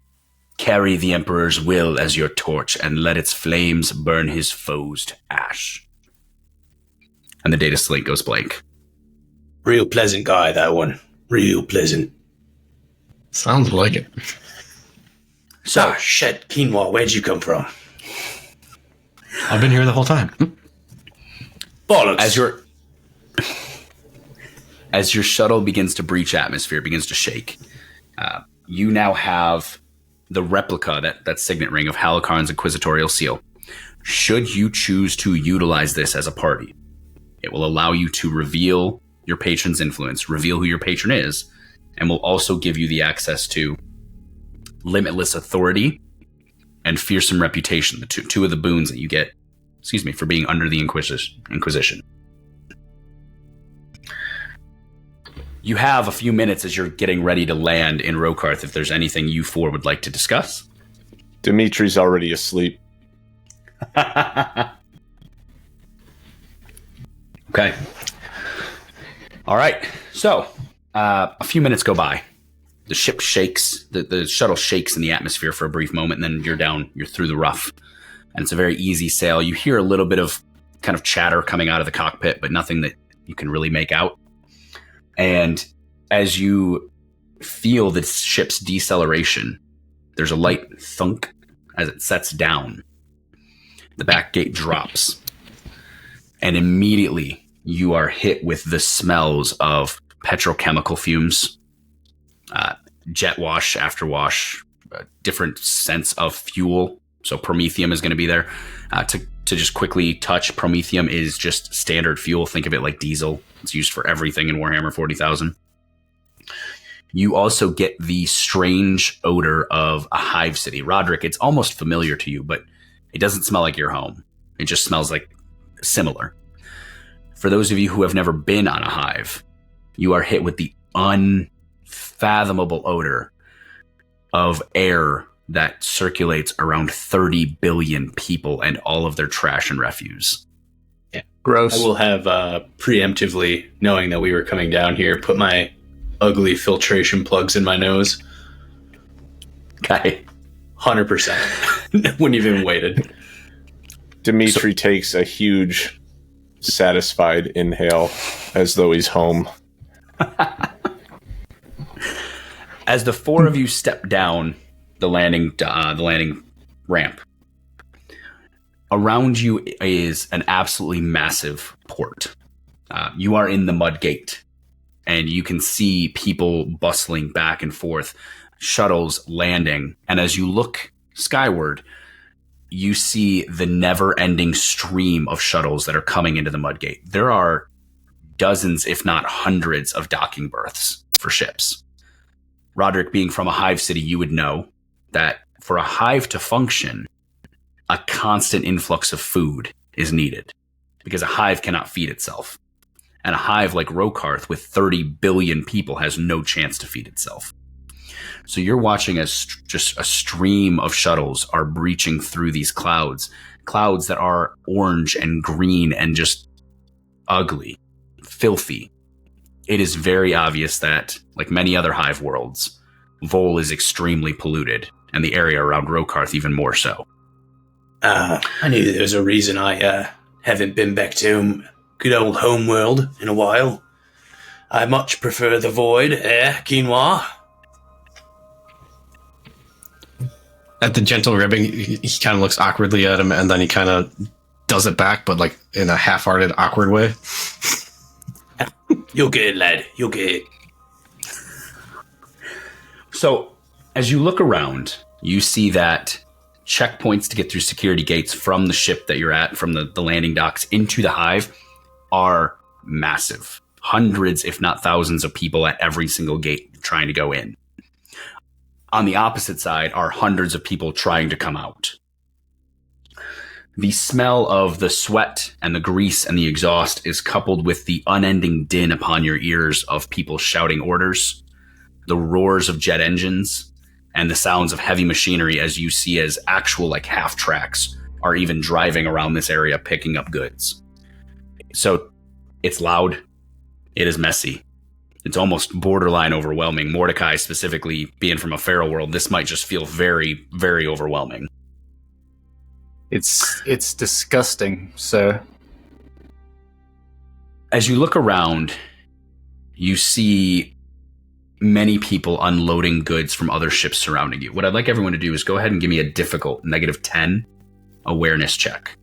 Speaker 1: Carry the Emperor's will as your torch and let its flames burn his foes to ash. And the data slate goes blank.
Speaker 2: Real pleasant guy, that one. Real pleasant.
Speaker 3: Sounds like it.
Speaker 2: So, shit, Quinoa, where'd you come from?
Speaker 3: I've been here the whole time.
Speaker 2: Bollocks.
Speaker 1: As your shuttle begins to breach atmosphere, begins to shake, you now have the replica, that signet ring of Halikarn's inquisitorial seal. Should you choose to utilize this as a party, it will allow you to reveal your patron's influence, reveal who your patron is, and will also give you the access to limitless authority and fearsome reputation, the two of the boons that you get, for being under the Inquisition. You have a few minutes as you're getting ready to land in Rokarth if there's anything you four would like to discuss.
Speaker 4: Dimitri's already asleep.
Speaker 1: Okay. All right. So, a few minutes go by. The ship shakes, the shuttle shakes in the atmosphere for a brief moment, and then you're through the rough. And it's a very easy sail. You hear a little bit of kind of chatter coming out of the cockpit, but nothing that you can really make out. And as you feel the ship's deceleration, there's a light thunk as it sets down. The back gate drops. And immediately you are hit with the smells of petrochemical fumes, jet wash, afterwash, different scents of fuel. So promethium is going to be there. To just quickly touch, promethium is just standard fuel. Think of it like diesel. It's used for everything in Warhammer 40,000. You also get the strange odor of a hive city. Roderick, it's almost familiar to you, but it doesn't smell like your home. It just smells like similar. For those of you who have never been on a hive, you are hit with the unfathomable odor of air that circulates around 30 billion people and all of their trash and refuse.
Speaker 2: Yeah.
Speaker 5: Gross.
Speaker 2: I will have preemptively, knowing that we were coming down here, put my ugly filtration plugs in my nose.
Speaker 1: Okay.
Speaker 2: 100%. Wouldn't even waited.
Speaker 4: Dimitri takes a huge, satisfied inhale as though he's home.
Speaker 1: As the four of you step down the landing ramp, around you is an absolutely massive port. You are in the mud gate, and you can see people bustling back and forth, shuttles landing. And as you look skyward, you see the never-ending stream of shuttles that are coming into the mud gate. There are dozens, if not hundreds, of docking berths for ships. Roderick, being from a hive city, you would know that for a hive to function, a constant influx of food is needed because a hive cannot feed itself. And a hive like Rokarth with 30 billion people has no chance to feed itself. So you're watching as just a stream of shuttles are breaching through these clouds that are orange and green and just ugly, filthy. It is very obvious that, like many other hive worlds, Vol is extremely polluted, and the area around Rokarth even more so.
Speaker 2: I knew there was a reason I haven't been back to good old home world in a while. I much prefer the void, quinoa.
Speaker 3: At the gentle ribbing, he kind of looks awkwardly at him, and then he kind of does it back, but like in a half-hearted, awkward way.
Speaker 2: You'll get it, lad. You'll get it.
Speaker 1: So, as you look around, you see that checkpoints to get through security gates from the ship that you're at, from the landing docks into the hive, are massive. Hundreds, if not thousands, of people at every single gate trying to go in. On the opposite side are hundreds of people trying to come out. The smell of the sweat and the grease and the exhaust is coupled with the unending din upon your ears of people shouting orders, the roars of jet engines, and the sounds of heavy machinery as you see as actual like half tracks are even driving around this area picking up goods. So it's loud. It is messy. It's almost borderline overwhelming. Mordecai, specifically, being from a feral world, this might just feel very, very overwhelming.
Speaker 5: It's disgusting, sir.
Speaker 1: As you look around, you see many people unloading goods from other ships surrounding you. What I'd like everyone to do is go ahead and give me a difficult -10 awareness check.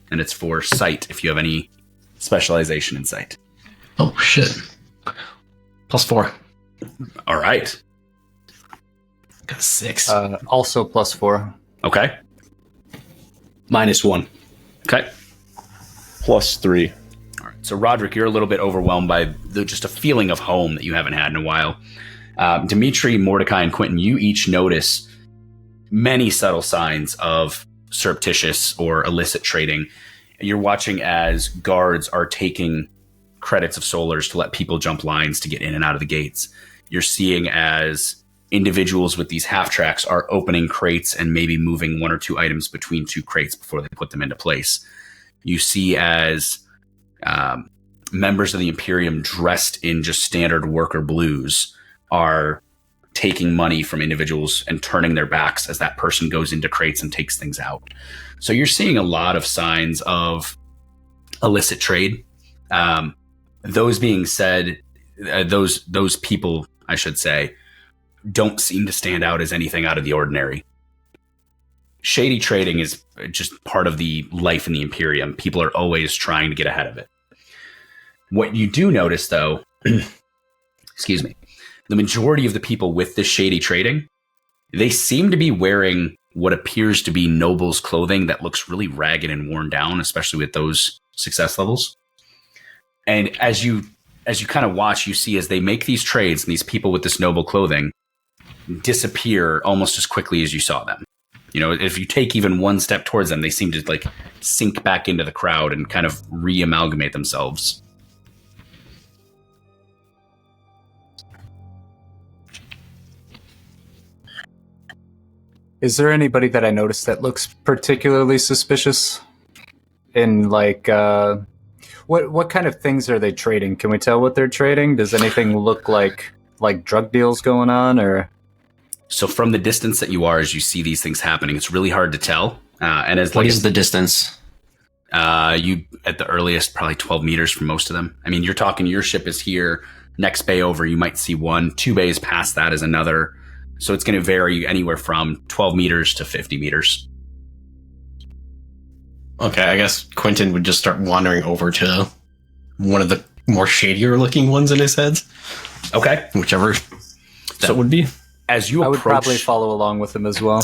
Speaker 1: And it's for sight, if you have any specialization in sight.
Speaker 3: Oh, shit. +4.
Speaker 1: All right.
Speaker 3: Got a 6.
Speaker 5: Also +4.
Speaker 1: Okay.
Speaker 2: -1.
Speaker 1: Okay.
Speaker 4: +3.
Speaker 1: All right. So, Roderick, you're a little bit overwhelmed by just a feeling of home that you haven't had in a while. Dimitri, Mordecai, and Quentin, you each notice many subtle signs of surreptitious or illicit trading. You're watching as guards are taking credits of solars to let people jump lines to get in and out of the gates. You're seeing as individuals with these half tracks are opening crates and maybe moving 1 or 2 items between 2 crates before they put them into place. You see as members of the Imperium dressed in just standard worker blues are taking money from individuals and turning their backs as that person goes into crates and takes things out. So you're seeing a lot of signs of illicit trade. Those being said, those people, I should say, don't seem to stand out as anything out of the ordinary. Shady trading is just part of the life in the Imperium. People are always trying to get ahead of it. What you do notice, though, excuse me, the majority of the people with this shady trading, they seem to be wearing what appears to be nobles' clothing that looks really ragged and worn down, especially with those success levels. And as you kind of watch, you see as they make these trades and these people with this noble clothing disappear almost as quickly as you saw them. You know, if you take even one step towards them, they seem to like sink back into the crowd and kind of re-amalgamate themselves.
Speaker 5: Is there anybody that I noticed that looks particularly suspicious? In like, what kind of things are they trading? Can we tell what they're trading? Does anything look like drug deals going on, or?
Speaker 1: So from the distance that you are, as you see these things happening, it's really hard to tell. And as
Speaker 3: What is the distance?
Speaker 1: You at the earliest probably 12 meters from most of them. I mean, you're talking your ship is here, next bay over, you might see one, 2 bays past that is another. So it's going to vary anywhere from 12 meters to 50 meters.
Speaker 3: Okay, I guess Quentin would just start wandering over to one of the more shadier looking ones in his heads.
Speaker 1: Okay.
Speaker 3: Whichever that would be.
Speaker 1: As you
Speaker 5: I would
Speaker 1: approach,
Speaker 5: probably follow along with him as well.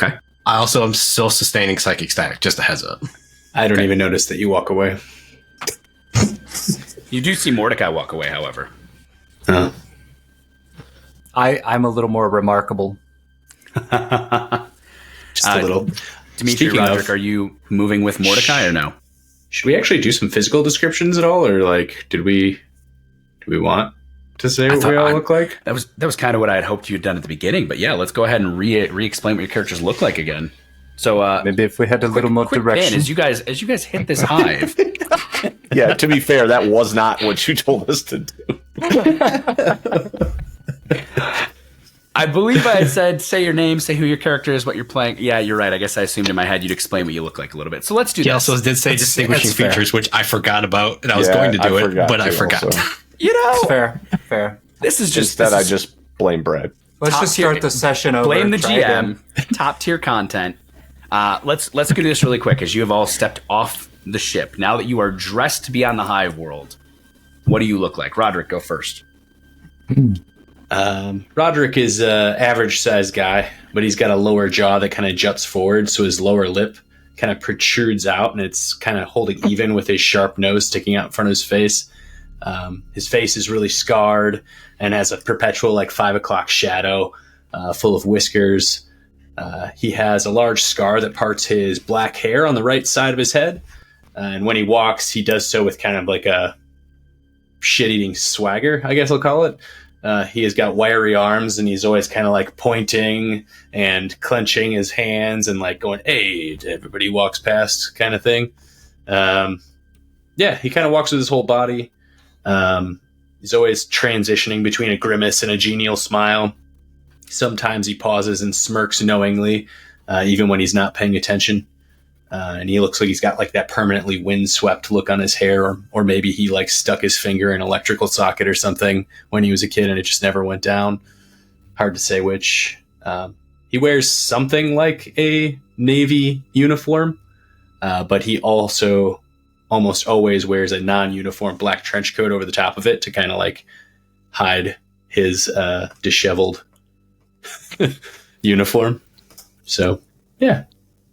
Speaker 1: Okay.
Speaker 3: I also am still sustaining psychic static, just a heads up.
Speaker 2: I don't even notice that you walk away.
Speaker 1: You do see Mordecai walk away, however.
Speaker 2: Huh.
Speaker 5: I'm a little more remarkable.
Speaker 2: Just a little.
Speaker 1: Dimitri,
Speaker 2: Speaking
Speaker 1: Roderick,
Speaker 2: of-
Speaker 1: are you moving with Mordecai or no?
Speaker 2: Should we actually do some physical descriptions at all, or like, do we want to say what we all look like?
Speaker 1: That was kind of what I had hoped you'd done at the beginning, but yeah, let's go ahead and re-explain what your characters look like again. So
Speaker 5: Maybe if we had a little more
Speaker 1: quick
Speaker 5: direction.
Speaker 1: pin, as you guys hit this hive.
Speaker 4: Yeah, to be fair, that was not what you told us to do.
Speaker 1: I believe I had said, say your name, say who your character is, what you're playing. Yeah, you're right. I guess I assumed in my head you'd explain what you look like a little bit. So let's do
Speaker 3: He
Speaker 1: this.
Speaker 3: also did say distinguishing
Speaker 5: that's fair.
Speaker 3: features, which I forgot about, and I was
Speaker 4: Yeah,
Speaker 3: going to do
Speaker 4: I
Speaker 3: it,
Speaker 4: forgot
Speaker 3: but I
Speaker 4: to
Speaker 3: forgot.
Speaker 4: also.
Speaker 1: You know,
Speaker 5: Fair.
Speaker 1: this is just
Speaker 4: Instead, I
Speaker 1: this is
Speaker 4: just blame Brad.
Speaker 5: Let's
Speaker 1: Top
Speaker 5: just
Speaker 1: tier-
Speaker 5: start the session over.
Speaker 1: blame the
Speaker 5: try again.
Speaker 1: GM. Top tier content. Let's go do this really quick, as you have all stepped off the ship. Now that you are dressed to be on the hive world, what do you look like? Roderick, go first.
Speaker 2: Roderick is an average sized guy, but he's got a lower jaw that kind of juts forward, so his lower lip kind of protrudes out, and it's kind of holding even with his sharp nose sticking out in front of his face. His face is really scarred and has a perpetual 5 o'clock shadow full of whiskers. He has a large scar that parts his black hair on the right side of his head, and when he walks, he does so with kind of like a shit-eating swagger, I guess I'll call it. He has got wiry arms, and he's always kind of pointing and clenching his hands and going, "Hey," to everybody he walks past, kind of thing. He kind of walks with his whole body. He's always transitioning between a grimace and a genial smile. Sometimes he pauses and smirks knowingly, even when he's not paying attention. And he looks like he's got that permanently windswept look on his hair, or maybe he stuck his finger in an electrical socket or something when he was a kid and it just never went down. Hard to say which. He wears something like a Navy uniform, but he also almost always wears a non-uniform black trench coat over the top of it to kind of hide his disheveled uniform. So, yeah.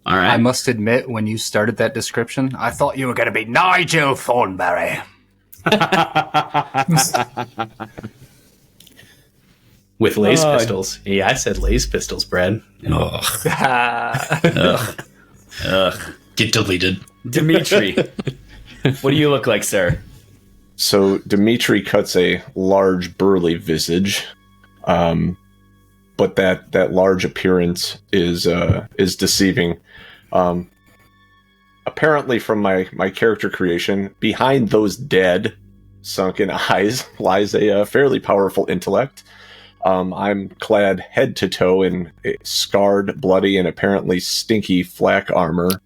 Speaker 1: All right.
Speaker 5: I must admit, when you started that description, I thought you were going to be Nigel Thornberry.
Speaker 2: With lace pistols. Yeah, I said lace pistols, Brad.
Speaker 1: Ugh.
Speaker 3: Get deleted.
Speaker 1: Dimitri, what do you look like, sir?
Speaker 4: So Dimitri cuts a large, burly visage, but that large appearance is deceiving. Apparently, from my character creation, behind those dead, sunken eyes lies a fairly powerful intellect. I'm clad head to toe in scarred, bloody, and apparently stinky flak armor.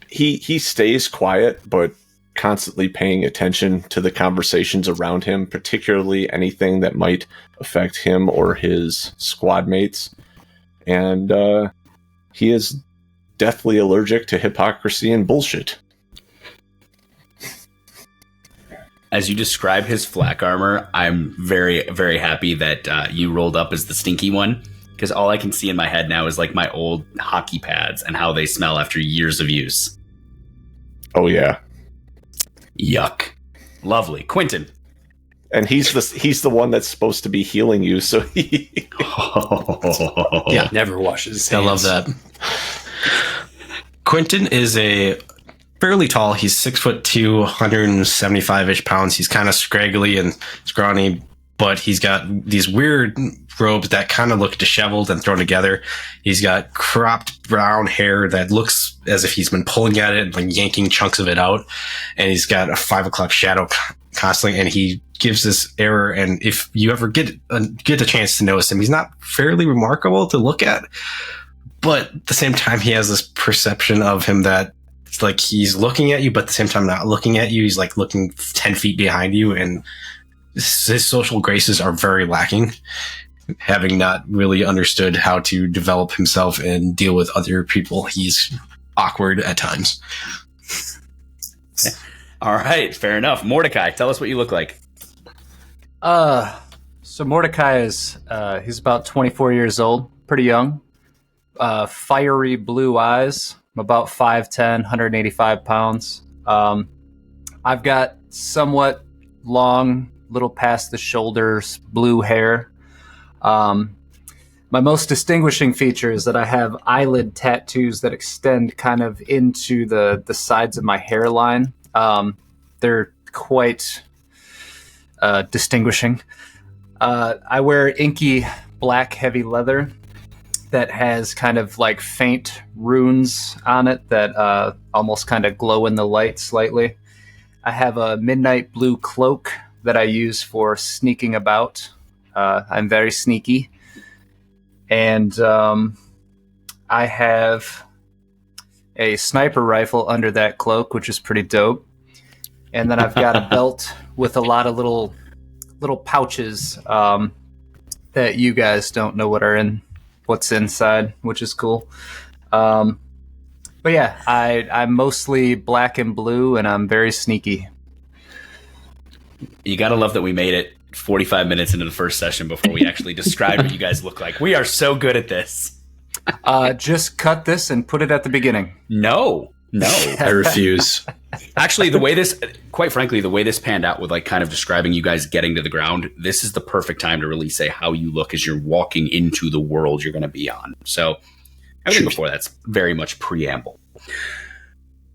Speaker 4: He stays quiet, but constantly paying attention to the conversations around him, particularly anything that might affect him or his squad mates. And he is deathly allergic to hypocrisy and bullshit.
Speaker 1: As you describe his flak armor, I'm very, very happy that you rolled up as the stinky one, because all I can see in my head now is my old hockey pads and how they smell after years of use.
Speaker 4: Oh yeah.
Speaker 1: Yuck. Lovely. Quentin.
Speaker 4: And he's the one that's supposed to be healing you, so he
Speaker 3: Yeah,
Speaker 2: Never washes his
Speaker 3: I
Speaker 2: hands.
Speaker 3: love that. Quentin is a fairly tall. He's 6'2", 175-ish pounds. He's kind of scraggly and scrawny, but he's got these weird robes that kind of look disheveled and thrown together. He's got cropped brown hair that looks as if he's been pulling at it and yanking chunks of it out. And he's got a 5 o'clock shadow constantly, and he gives this air. And if you ever get a chance to notice him, he's not fairly remarkable to look at, but at the same time, he has this perception of him that it's he's looking at you, but at the same time not looking at you. He's looking 10 feet behind you, and his social graces are very lacking, having not really understood how to develop himself and deal with other people. He's awkward at times.
Speaker 1: All right, fair enough. Mordecai, tell us what you look like.
Speaker 5: So Mordecai is he's about 24 years old, pretty young. Fiery blue eyes. I'm about 5'10", 185 pounds. I've got somewhat long, little past the shoulders, blue hair. My most distinguishing feature is that I have eyelid tattoos that extend kind of into the sides of my hairline. They're quite distinguishing. I wear inky black heavy leather that has kind of like faint runes on it that almost kind of glow in the light slightly. I have a midnight blue cloak that I use for sneaking about. I'm very sneaky. And I have a sniper rifle under that cloak, which is pretty dope. And then I've got a belt with a lot of little pouches that you guys don't know what's inside, which is cool. But yeah, I'm mostly black and blue, and I'm very sneaky.
Speaker 1: You gotta love that we made it 45 minutes into the first session before we actually described what you guys look like. We are so good at this.
Speaker 5: Just cut this and put it at the beginning.
Speaker 1: No.
Speaker 2: I refuse.
Speaker 1: Actually, quite frankly, the way this panned out with like kind of describing you guys getting to the ground, this is the perfect time to really say how you look as you're walking into the world you're going to be on. So everything before that's very much preamble.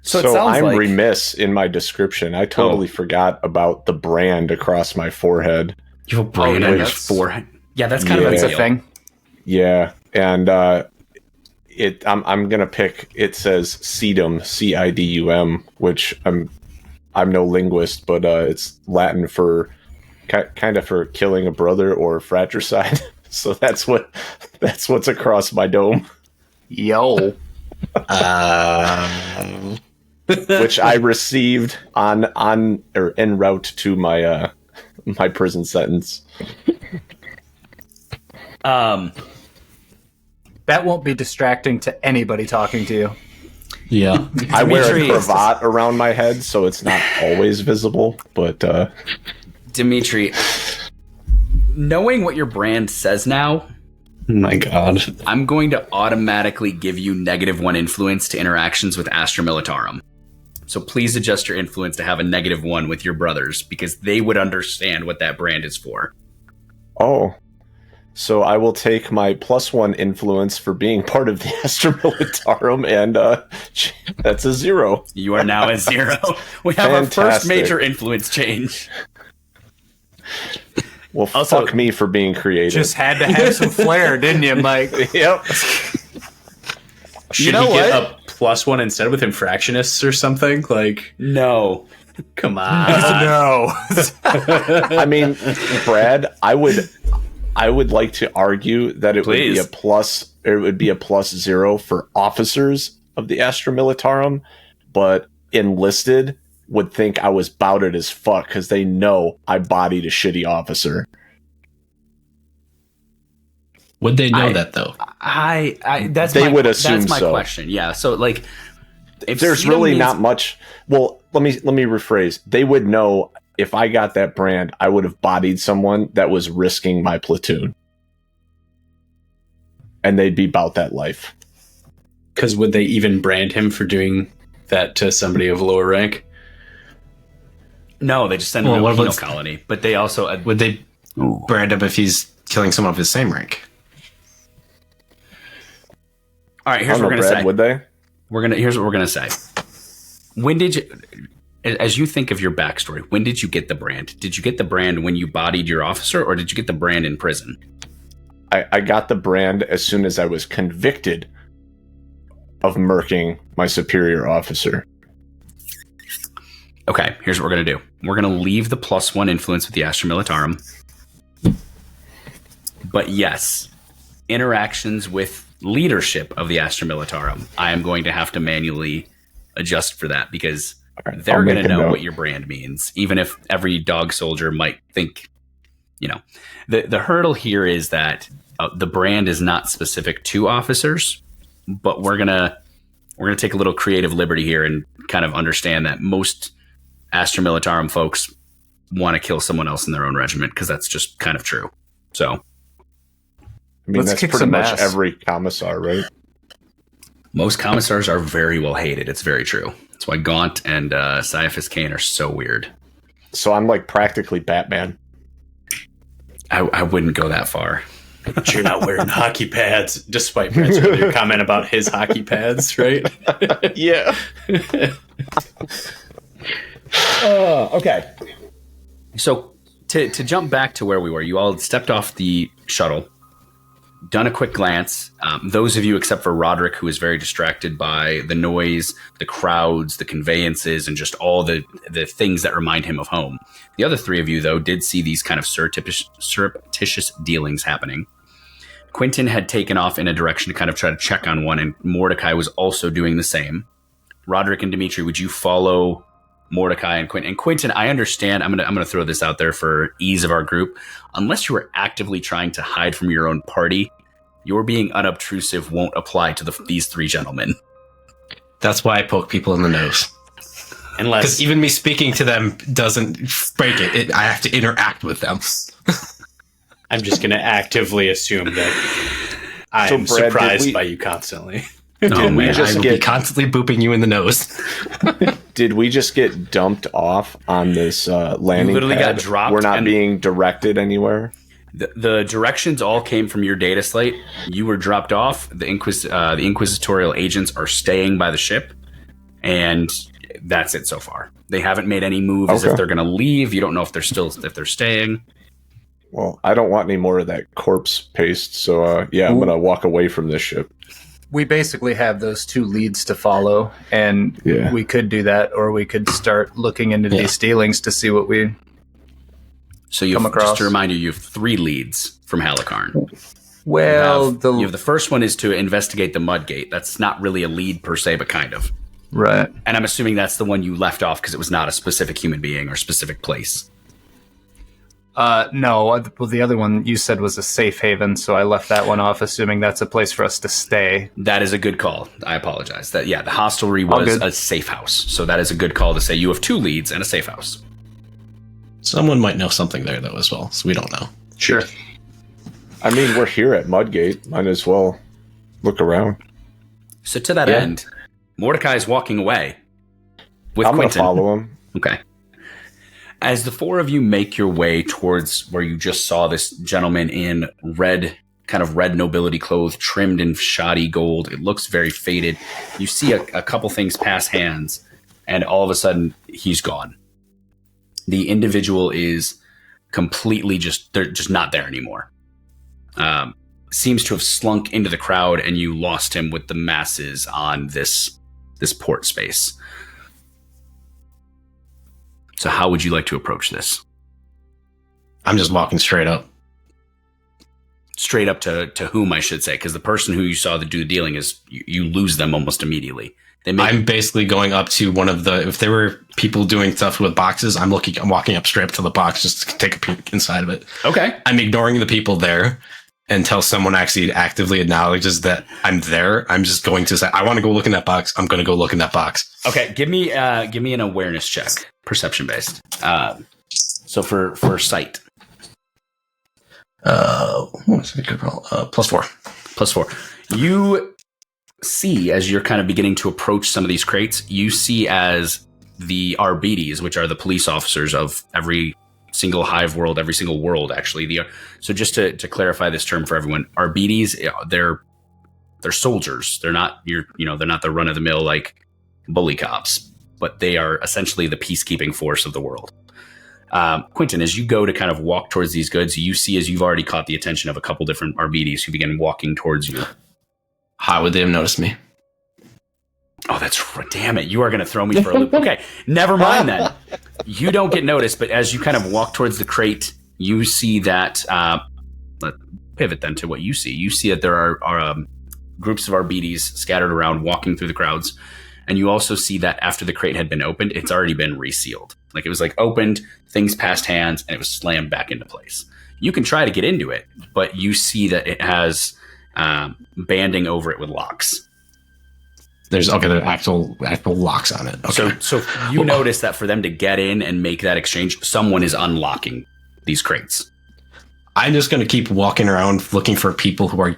Speaker 1: So it sounds
Speaker 4: I'm
Speaker 1: like
Speaker 4: remiss in my description. I totally forgot about the brand across my forehead.
Speaker 1: you have a brand on your forehead. Yeah, that's kind of
Speaker 5: That's
Speaker 1: a
Speaker 5: a
Speaker 1: deal.
Speaker 5: thing.
Speaker 4: Yeah, and I'm gonna pick. It says Cidum, Cidum, which I'm no linguist, but it's Latin for kind of for killing a brother or fratricide. So that's what's across my dome,
Speaker 5: Yo.
Speaker 4: which I received on or en route to my my prison sentence.
Speaker 5: That won't be distracting to anybody talking to you.
Speaker 3: Yeah.
Speaker 4: I wear a
Speaker 1: Dimitri-
Speaker 4: cravat around my head, so it's not always visible. But
Speaker 1: Dimitri, knowing what your brand says now,
Speaker 3: My God.
Speaker 1: I'm going to automatically give you -1 influence to interactions with Astra Militarum. So please adjust your influence to have a -1 with your brothers, because they would understand what that brand is for.
Speaker 4: oh, so I will take my +1 influence for being part of the Astra Militarum, and that's a 0.
Speaker 1: You are now at 0. We have our first
Speaker 4: Fantastic.
Speaker 1: major influence change.
Speaker 4: Well,
Speaker 1: Also-
Speaker 4: fuck me for being creative.
Speaker 5: Just had to have some flair, didn't you, Mike?
Speaker 4: Yep.
Speaker 2: Should
Speaker 1: know
Speaker 2: he get
Speaker 1: what?
Speaker 2: a +1 instead with infractionists or something? Like,
Speaker 1: No.
Speaker 2: come on.
Speaker 5: No.
Speaker 4: I mean, Brad, I would like to argue that it
Speaker 1: Please.
Speaker 4: would be a +0 for officers of the Astra Militarum, but enlisted would think I was bouted as fuck because they know I bodied a shitty officer.
Speaker 3: Would they know that though?
Speaker 4: They would assume
Speaker 1: that's my
Speaker 4: so.
Speaker 1: question. Yeah. So like, if
Speaker 4: There's
Speaker 1: Sedum
Speaker 4: really
Speaker 1: means-
Speaker 4: not much. Well, let me rephrase. They would know if I got that brand, I would have bodied someone that was risking my platoon, and they'd be about that life.
Speaker 2: Because would they even brand him for doing that to somebody of lower rank?
Speaker 1: No, they just send him
Speaker 3: Well,
Speaker 1: to a
Speaker 3: what
Speaker 1: penal
Speaker 3: about-
Speaker 1: colony. But they also
Speaker 3: Would they brand him if he's killing someone of his same rank?
Speaker 1: all right.
Speaker 4: I
Speaker 1: Here's
Speaker 4: don't
Speaker 1: what
Speaker 4: know,
Speaker 1: we're gonna
Speaker 4: Brad,
Speaker 1: say.
Speaker 4: would they?
Speaker 1: Here's what we're gonna say. When did you, as you think of your backstory, when did you get the brand? Did you get the brand when you bodied your officer, or did you get the brand in prison?
Speaker 4: I got the brand as soon as I was convicted of murking my superior officer.
Speaker 1: Okay, here's what we're gonna do. We're gonna leave the +1 influence with the Astra Militarum. But yes, interactions with leadership of the Astra Militarum, I am going to have to manually adjust for that, because
Speaker 4: All right,
Speaker 1: they're
Speaker 4: I'll
Speaker 1: going
Speaker 4: make
Speaker 1: to
Speaker 4: a
Speaker 1: know
Speaker 4: note.
Speaker 1: what your brand means, even if every dog soldier might think, the hurdle here is that the brand is not specific to officers, but we're gonna take a little creative liberty here and kind of understand that most Astra Militarum folks want to kill someone else in their own regiment, because that's just kind of true. So
Speaker 4: I mean,
Speaker 5: Let's
Speaker 4: that's
Speaker 5: kick
Speaker 4: pretty
Speaker 5: some
Speaker 4: much
Speaker 5: ass.
Speaker 4: every commissar, right?
Speaker 1: most commissars are very well hated. It's very true. That's why Gaunt and Caiaphas Kane are so weird.
Speaker 4: So I'm like practically Batman.
Speaker 1: I wouldn't go that far.
Speaker 2: But you're not wearing hockey pads, despite Brett's earlier comment about his hockey pads, right?
Speaker 4: Yeah.
Speaker 1: Okay. So to jump back to where we were, you all stepped off the shuttle, done a quick glance. Those of you, except for Roderick, who is very distracted by the noise, the crowds, the conveyances, and just all the things that remind him of home. The other three of you, though, did see these kind of surreptitious dealings happening. Quentin had taken off in a direction to kind of try to check on one, and Mordecai was also doing the same. Roderick and Dimitri, would you follow Mordecai and Quentin? And Quentin, I understand. I'm gonna throw this out there for ease of our group. Unless you are actively trying to hide from your own party, your being unobtrusive won't apply to these three gentlemen.
Speaker 3: That's why I poke people in the nose. Because even me speaking to them doesn't break it. I have to interact with them.
Speaker 2: I'm just going to actively assume that I'm
Speaker 4: Brad,
Speaker 2: surprised by you constantly.
Speaker 3: No, man,
Speaker 4: just
Speaker 3: I will be constantly booping you in the nose.
Speaker 4: Did we just get dumped off on this landing
Speaker 1: You literally
Speaker 4: pad?
Speaker 1: got dropped.
Speaker 4: We're not being directed anywhere?
Speaker 1: The directions all came from your data slate. You were dropped off. The inquisitorial agents are staying by the ship, and that's it so far. They haven't made any move as if they're going to leave. You don't know if they're staying.
Speaker 4: Well, I don't want any more of that corpse paste, so I'm going to walk away from this ship.
Speaker 5: We basically have those two leads to follow, and we could do that, or we could start looking into these dealings to see what we
Speaker 1: So you
Speaker 5: come
Speaker 1: have,
Speaker 5: across.
Speaker 1: just to remind you, you have 3 leads from Halikarn.
Speaker 5: Well,
Speaker 1: you have the first one is to investigate the Mudgate. That's not really a lead per se, but kind of.
Speaker 5: right.
Speaker 1: And I'm assuming that's the one you left off because it was not a specific human being or specific place.
Speaker 5: No, well, the other one you said was a safe haven, so I left that one off, assuming that's a place for us to stay.
Speaker 1: That is a good call. I apologize. The hostelry was a safe house. So that is a good call to say you have 2 leads and a safe house.
Speaker 3: Someone might know something there, though, as well, so we don't know.
Speaker 5: Sure.
Speaker 4: I mean, we're here at Mudgate. Might as well look around.
Speaker 1: So to that end, Mordecai is walking away with
Speaker 4: I'm going to
Speaker 1: Quentin.
Speaker 4: follow him.
Speaker 1: Okay. As the 4 of you make your way towards where you just saw this gentleman in red nobility clothes, trimmed in shoddy gold, it looks very faded. You see a couple things pass hands, and all of a sudden, he's gone. The individual is completely they're just not there anymore. Seems to have slunk into the crowd, and you lost him with the masses on this port space. So how would you like to approach this?
Speaker 3: I'm just walking straight up.
Speaker 1: Straight up to whom, I should say, because the person who you saw do the dealing is you lose them almost immediately.
Speaker 3: I'm basically going up to one of the. If there were people doing stuff with boxes, I'm walking up straight up to the box just to take a peek inside of it.
Speaker 1: Okay.
Speaker 3: I'm ignoring the people there until someone actually actively acknowledges that I'm there. I'm just going to say, I want to go look in that box. I'm going to go look in that box.
Speaker 1: Okay. Give me an awareness check, perception based. So for sight.
Speaker 3: What's a good roll? +4.
Speaker 1: +4. You see, as you're kind of beginning to approach some of these crates, you see as the RBDs, which are the police officers of every single hive world, every single world, actually. So just to clarify this term for everyone, RBDs, they're soldiers. They're not they're not the run of the mill like bully cops, but they are essentially the peacekeeping force of the world. Quentin, as you go to kind of walk towards these goods, you see, as you've already caught the attention of a couple different RBDs who begin walking towards you.
Speaker 3: How would they have noticed me?
Speaker 1: Oh, damn it. You are going to throw me for a loop. Okay, never mind then. You don't get noticed, but as you kind of walk towards the crate, you see that, let's pivot then to what you see. You see that there are groups of RBDs scattered around walking through the crowds. And you also see that after the crate had been opened, it's already been resealed. Like it was opened, things passed hands, and it was slammed back into place. You can try to get into it, but you see that it has banding over it with locks.
Speaker 3: There's the actual locks on it. Okay.
Speaker 1: So you notice that for them to get in and make that exchange, someone is unlocking these crates.
Speaker 3: I'm just going to keep walking around looking for people who are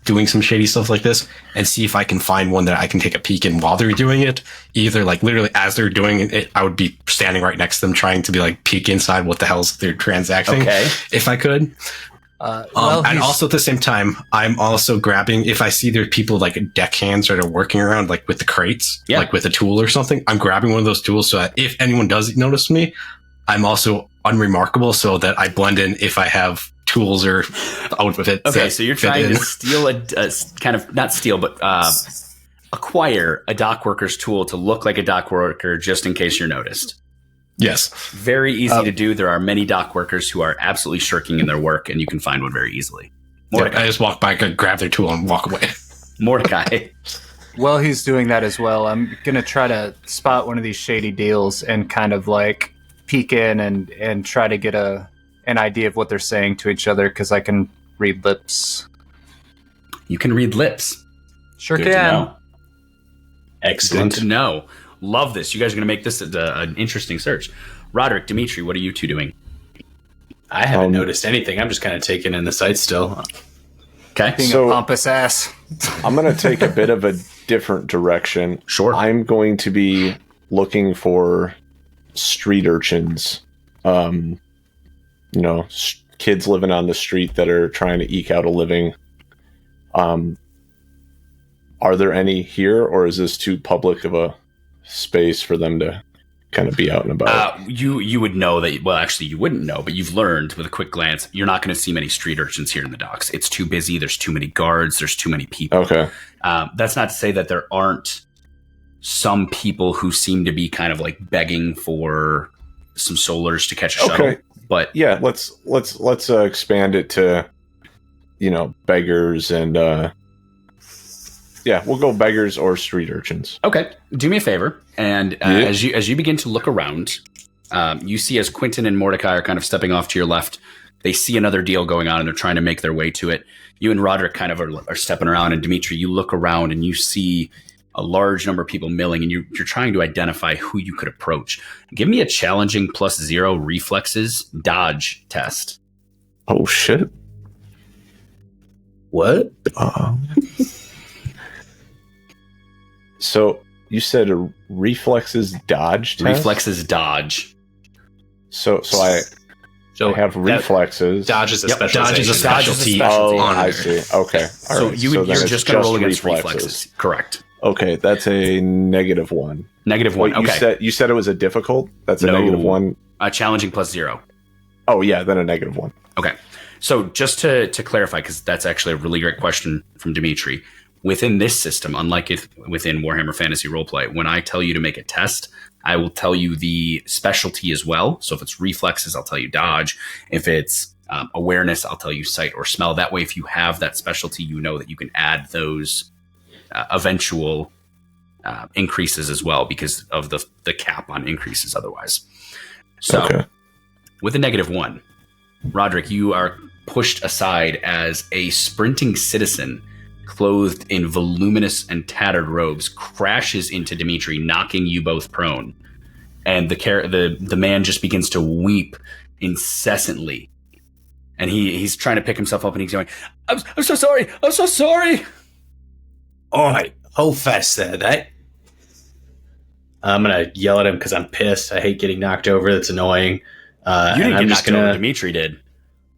Speaker 3: doing some shady stuff like this and see if I can find one that I can take a peek in while they're doing it. Either literally as they're doing it, I would be standing right next to them trying to be peek inside what the hell's they're transacting.
Speaker 1: Okay.
Speaker 3: If I could. And also at the same time, I'm also grabbing, if I see there's people like deckhands that are working around, like with the crates, like with a tool or something, I'm grabbing one of those tools so that if anyone does notice me, I'm also unremarkable so that I blend in if I have tools or outfits.
Speaker 1: Okay, so you're trying to steal a kind of, not steal, but acquire a dock worker's tool to look like a dock worker just in case you're noticed.
Speaker 3: Yes.
Speaker 1: Very easy to do. There are many dock workers who are absolutely shirking in their work, and you can find one very easily. Mordecai.
Speaker 3: I just walk by, grab their tool, and walk away.
Speaker 1: Mordecai.
Speaker 5: While he's doing that as well, I'm going to try to spot one of these shady deals and kind of like peek in and try to get an idea of what they're saying to each other, because I can read lips.
Speaker 1: You can read lips.
Speaker 5: Sure
Speaker 1: Good
Speaker 5: can.
Speaker 1: to know.
Speaker 2: Excellent.
Speaker 1: Good to know. Love this. You guys are going to make this an interesting search. Roderick, Dimitri, what are you two doing?
Speaker 2: I haven't noticed anything. I'm just kind of taking in the sights still.
Speaker 1: Okay.
Speaker 5: Being a pompous ass.
Speaker 4: I'm going to take a bit of a different direction.
Speaker 1: Sure.
Speaker 4: I'm going to be looking for street urchins. Kids living on the street that are trying to eke out a living. Are there any here, or is this too public of a space for them to kind of be out and about?
Speaker 1: You would know that. Well, actually, you wouldn't know, but you've learned with a quick glance. You're not going to see many street urchins here in the docks. It's too busy. There's too many guards. There's too many people.
Speaker 4: Okay.
Speaker 1: That's not to say that there aren't some people who seem to be kind of like begging for some solars to catch a shuttle. But
Speaker 4: yeah, let's expand it to, beggars and. Yeah, we'll go beggars or street urchins.
Speaker 1: Okay, do me a favor, and as you begin to look around, you see as Quentin and Mordecai are kind of stepping off to your left, they see another deal going on, and they're trying to make their way to it. You and Roderick kind of are stepping around, and Dimitri, you look around, and you see a large number of people milling, and you're trying to identify who you could approach. Give me a challenging +0 reflexes dodge test.
Speaker 4: Oh, shit.
Speaker 2: What?
Speaker 4: So you said a reflexes dodge test?
Speaker 1: Reflexes dodge.
Speaker 4: So I have reflexes.
Speaker 2: Dodge is a
Speaker 3: Dodge is a specialty.
Speaker 4: Oh,
Speaker 3: on
Speaker 4: I
Speaker 3: there.
Speaker 4: see. Okay. All
Speaker 1: So
Speaker 4: right.
Speaker 1: you're
Speaker 4: then it's
Speaker 1: just going to roll against reflexes. Correct.
Speaker 4: Okay, that's a -1.
Speaker 1: -1.
Speaker 4: Wait,
Speaker 1: Okay.
Speaker 4: you said it was a difficult? That's a
Speaker 1: No.
Speaker 4: -1.
Speaker 1: A challenging +0.
Speaker 4: Oh yeah, then a -1.
Speaker 1: Okay. So just to clarify, because that's actually a really great question from Dimitri, within this system, unlike it within Warhammer Fantasy Roleplay, when I tell you to make a test, I will tell you the specialty as well. So if it's reflexes, I'll tell you dodge. If it's awareness, I'll tell you sight or smell. That way, if you have that specialty, you know that you can add those eventual increases as well because of the cap on increases otherwise. So with a -1, Roderick, you are pushed aside as a sprinting citizen clothed in voluminous and tattered robes crashes into Dimitri, knocking you both prone. And the man just begins to weep incessantly. And he's trying to pick himself up and he's going, I'm so sorry. I'm so sorry.
Speaker 2: All right, hold fast there, that. I'm going to yell at him because I'm pissed. I hate getting knocked over. That's annoying.
Speaker 1: You didn't get knocked over. Dimitri did.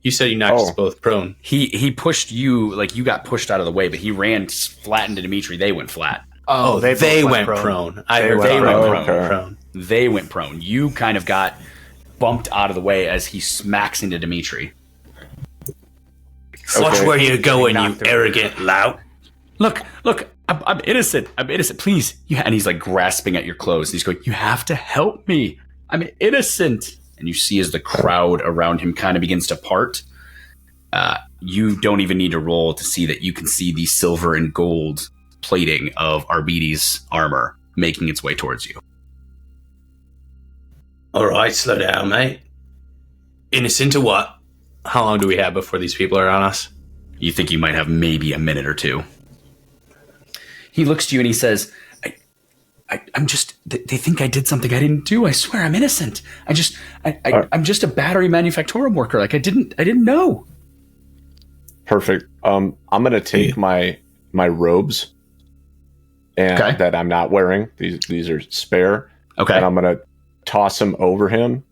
Speaker 2: You said you knocked us both prone.
Speaker 1: He pushed you, like you got pushed out of the way, but he ran flat into Dimitri. They went flat.
Speaker 2: Oh, they went prone. I heard they went prone.
Speaker 1: They went prone. You kind of got bumped out of the way as he smacks into Dimitri.
Speaker 2: Watch where you're going, you arrogant lout.
Speaker 1: Look, I'm innocent. I'm innocent. Please. And he's like grasping at your clothes. He's going, you have to help me. I'm innocent. And you see as the crowd around him kind of begins to part. You don't even need to roll to see that you can see the silver and gold plating of Arbides' armor making its way towards you.
Speaker 2: All right, slow down, mate. Innocent or what? How long do we have before these people are on us?
Speaker 1: You think you might have maybe a minute or two. He looks to you and he says, I'm just, they think I did something I didn't do. I swear I'm innocent. I'm just a battery manufactorum worker. Like I didn't know.
Speaker 4: Perfect. I'm going to take my robes and that I'm not wearing. These are spare.
Speaker 1: Okay.
Speaker 4: And I'm going to toss them over him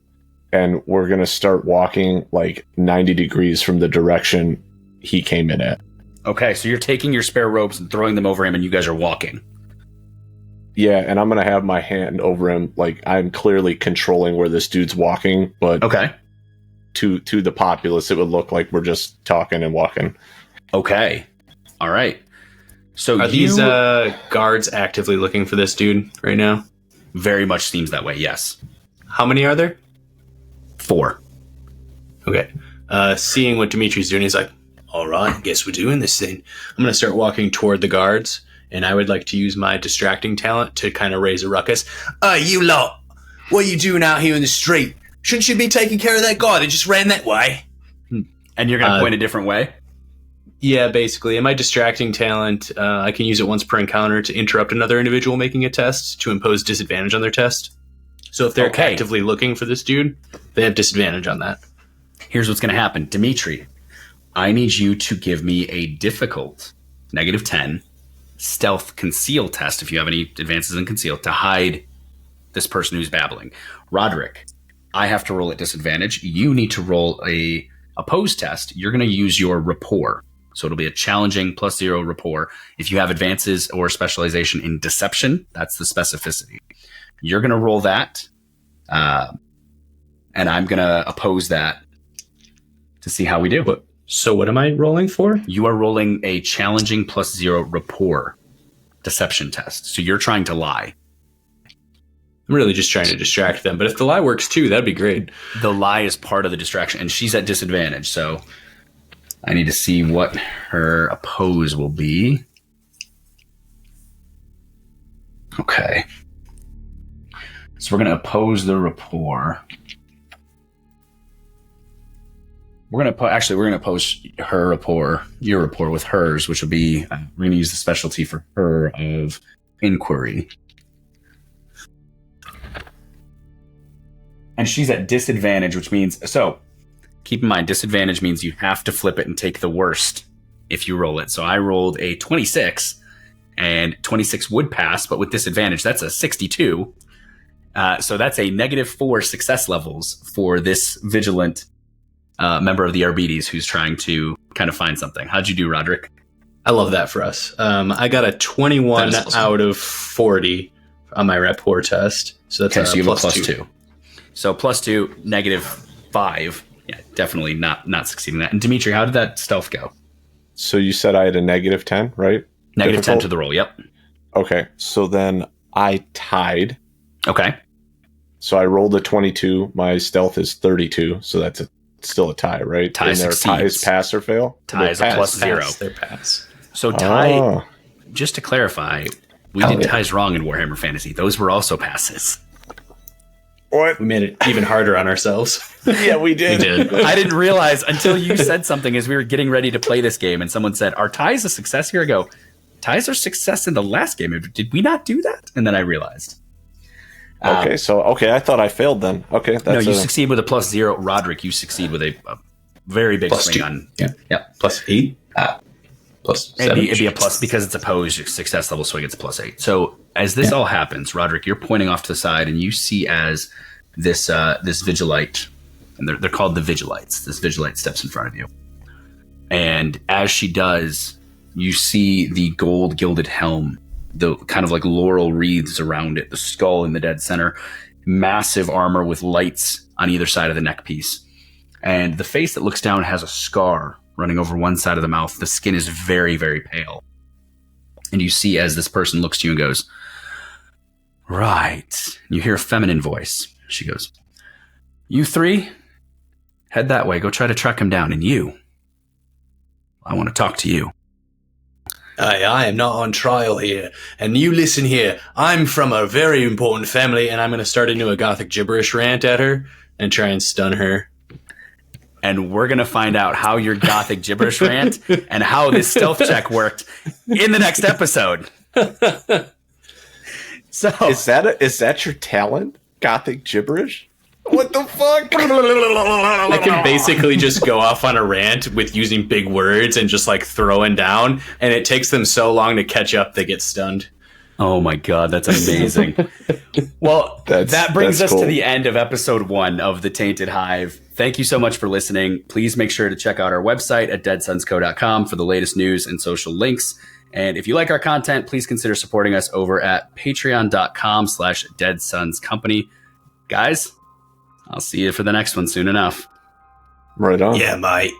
Speaker 4: and we're going to start walking like 90 degrees from the direction he came in at.
Speaker 1: Okay, so you're taking your spare ropes and throwing them over him, and you guys are walking.
Speaker 4: Yeah, and I'm going to have my hand over him. Like, I'm clearly controlling where this dude's walking, but
Speaker 1: Okay.
Speaker 4: to the populace, it would look like we're just talking and walking.
Speaker 1: Okay. All right. So
Speaker 2: Are these guards actively looking for this dude right now?
Speaker 1: very much seems that way, yes.
Speaker 2: How many are there?
Speaker 1: 4.
Speaker 2: Okay. Seeing what Dimitri's doing, he's like, all right, guess we're doing this thing. I'm going to start walking toward the guards, and I would like to use my distracting talent to kind of raise a ruckus. You lot, what are you doing out here in the street? Shouldn't you be taking care of that guy that just ran that way?
Speaker 1: And you're going to point a different way?
Speaker 2: Yeah, basically. In my distracting talent, I can use it once per encounter to interrupt another individual making a test to impose disadvantage on their test. So if they're
Speaker 1: Okay.
Speaker 2: actively looking for this dude, they have disadvantage on that.
Speaker 1: Here's what's going to happen. Dimitri, I need you to give me a difficult -10 stealth conceal test, if you have any advances in conceal, to hide this person who's babbling. Roderick, I have to roll at disadvantage. You need to roll a opposed test. You're going to use your rapport. So it'll be a challenging +0 rapport. If you have advances or specialization in deception, that's the specificity. You're going to roll that, and I'm going to oppose that to see how we do.
Speaker 2: So what am I rolling for?
Speaker 1: You are rolling a challenging +0 rapport deception test. So you're trying to lie.
Speaker 2: I'm really just trying to distract them. But if the lie works too, that'd be great.
Speaker 1: The lie is part of the distraction, and she's at disadvantage. So I need to see what her oppose will be. Okay. So we're going to oppose the rapport. We're going to oppose her rapport, your rapport with hers, which will be, we're going to use the specialty for her of inquiry. And she's at disadvantage, which means, so keep in mind, disadvantage means you have to flip it and take the worst if you roll it. So I rolled a 26, and 26 would pass, but with disadvantage, that's a 62. So that's a -4 success levels for this vigilant member of the Arbites who's trying to kind of find something. How'd you do, Roderick?
Speaker 2: I love that for us. I got a 21
Speaker 3: That is awesome.
Speaker 2: out of 40 on my rapport test. So that's
Speaker 1: Okay, so you have a
Speaker 2: plus
Speaker 1: +2. So +2, -5. Yeah, definitely not succeeding that. And Dimitri, how did that stealth go?
Speaker 4: So you said I had a -10, right?
Speaker 1: -10
Speaker 4: Difficult?
Speaker 1: to the roll, yep.
Speaker 4: Okay, so then I tied.
Speaker 1: Okay.
Speaker 4: So I rolled a 22. My stealth is 32, so that's still a tie, right?
Speaker 1: Tie
Speaker 4: and their
Speaker 1: succeeds.
Speaker 4: ties pass or fail?
Speaker 1: Tie is a
Speaker 4: They pass.
Speaker 1: +0.
Speaker 2: Pass, their pass.
Speaker 1: So tie,
Speaker 4: Oh.
Speaker 1: just to clarify, we
Speaker 4: Hell
Speaker 1: did
Speaker 4: yeah.
Speaker 1: ties wrong in Warhammer Fantasy. Those were also passes.
Speaker 4: What?
Speaker 2: We made it even harder on ourselves.
Speaker 4: Yeah, we did.
Speaker 1: I didn't realize until you said something as we were getting ready to play this game, and someone said, "Are ties a success here?" I go, "Ties are success in the last game. Did we not do that?" And then I realized.
Speaker 4: Okay, I thought I failed then. Okay, that's
Speaker 1: No, you succeed with a +0. Roderick, you succeed with a very big
Speaker 2: Plus
Speaker 1: swing
Speaker 2: 2.
Speaker 1: on.
Speaker 2: Yeah.
Speaker 1: Yep.
Speaker 2: Plus 8? Plus 7?
Speaker 1: It'd be a plus because it's opposed success level swing. It's a +8. So as this all happens, Roderick, you're pointing off to the side, and you see as this Vigilite, and they're called the Vigilites. This Vigilite steps in front of you, and as she does, you see the gold gilded helm, the kind of like laurel wreaths around it, the skull in the dead center, massive armor with lights on either side of the neck piece, and the face that looks down has a scar running over one side of the mouth. The skin is very, very pale. And you see as this person looks to you and goes, "Right." You hear a feminine voice. She goes, "You three, head that way. Go try to track him down. And you, I want to talk to you."
Speaker 2: I am not on trial here. And you listen here. I'm from a very important family, and I'm going to start into a gothic gibberish rant at her and try and stun her.
Speaker 1: And we're going to find out how your gothic gibberish rant and how this stealth check worked in the next episode. So
Speaker 4: Is that your talent? Gothic gibberish? What the fuck?
Speaker 2: I can basically just go off on a rant with using big words and just like throwing down, and it takes them so long to catch up they get stunned.
Speaker 1: Oh my God, that's amazing. Well, that brings us
Speaker 4: cool.
Speaker 1: to the end of episode 1 of The Tainted Hive. Thank you so much for listening. Please make sure to check out our website at deadsunsco.com for the latest news and social links. And if you like our content, please consider supporting us over at patreon.com/deadsunscompany. Guys, I'll see you for the next one soon enough.
Speaker 4: Right on.
Speaker 3: Yeah, mate.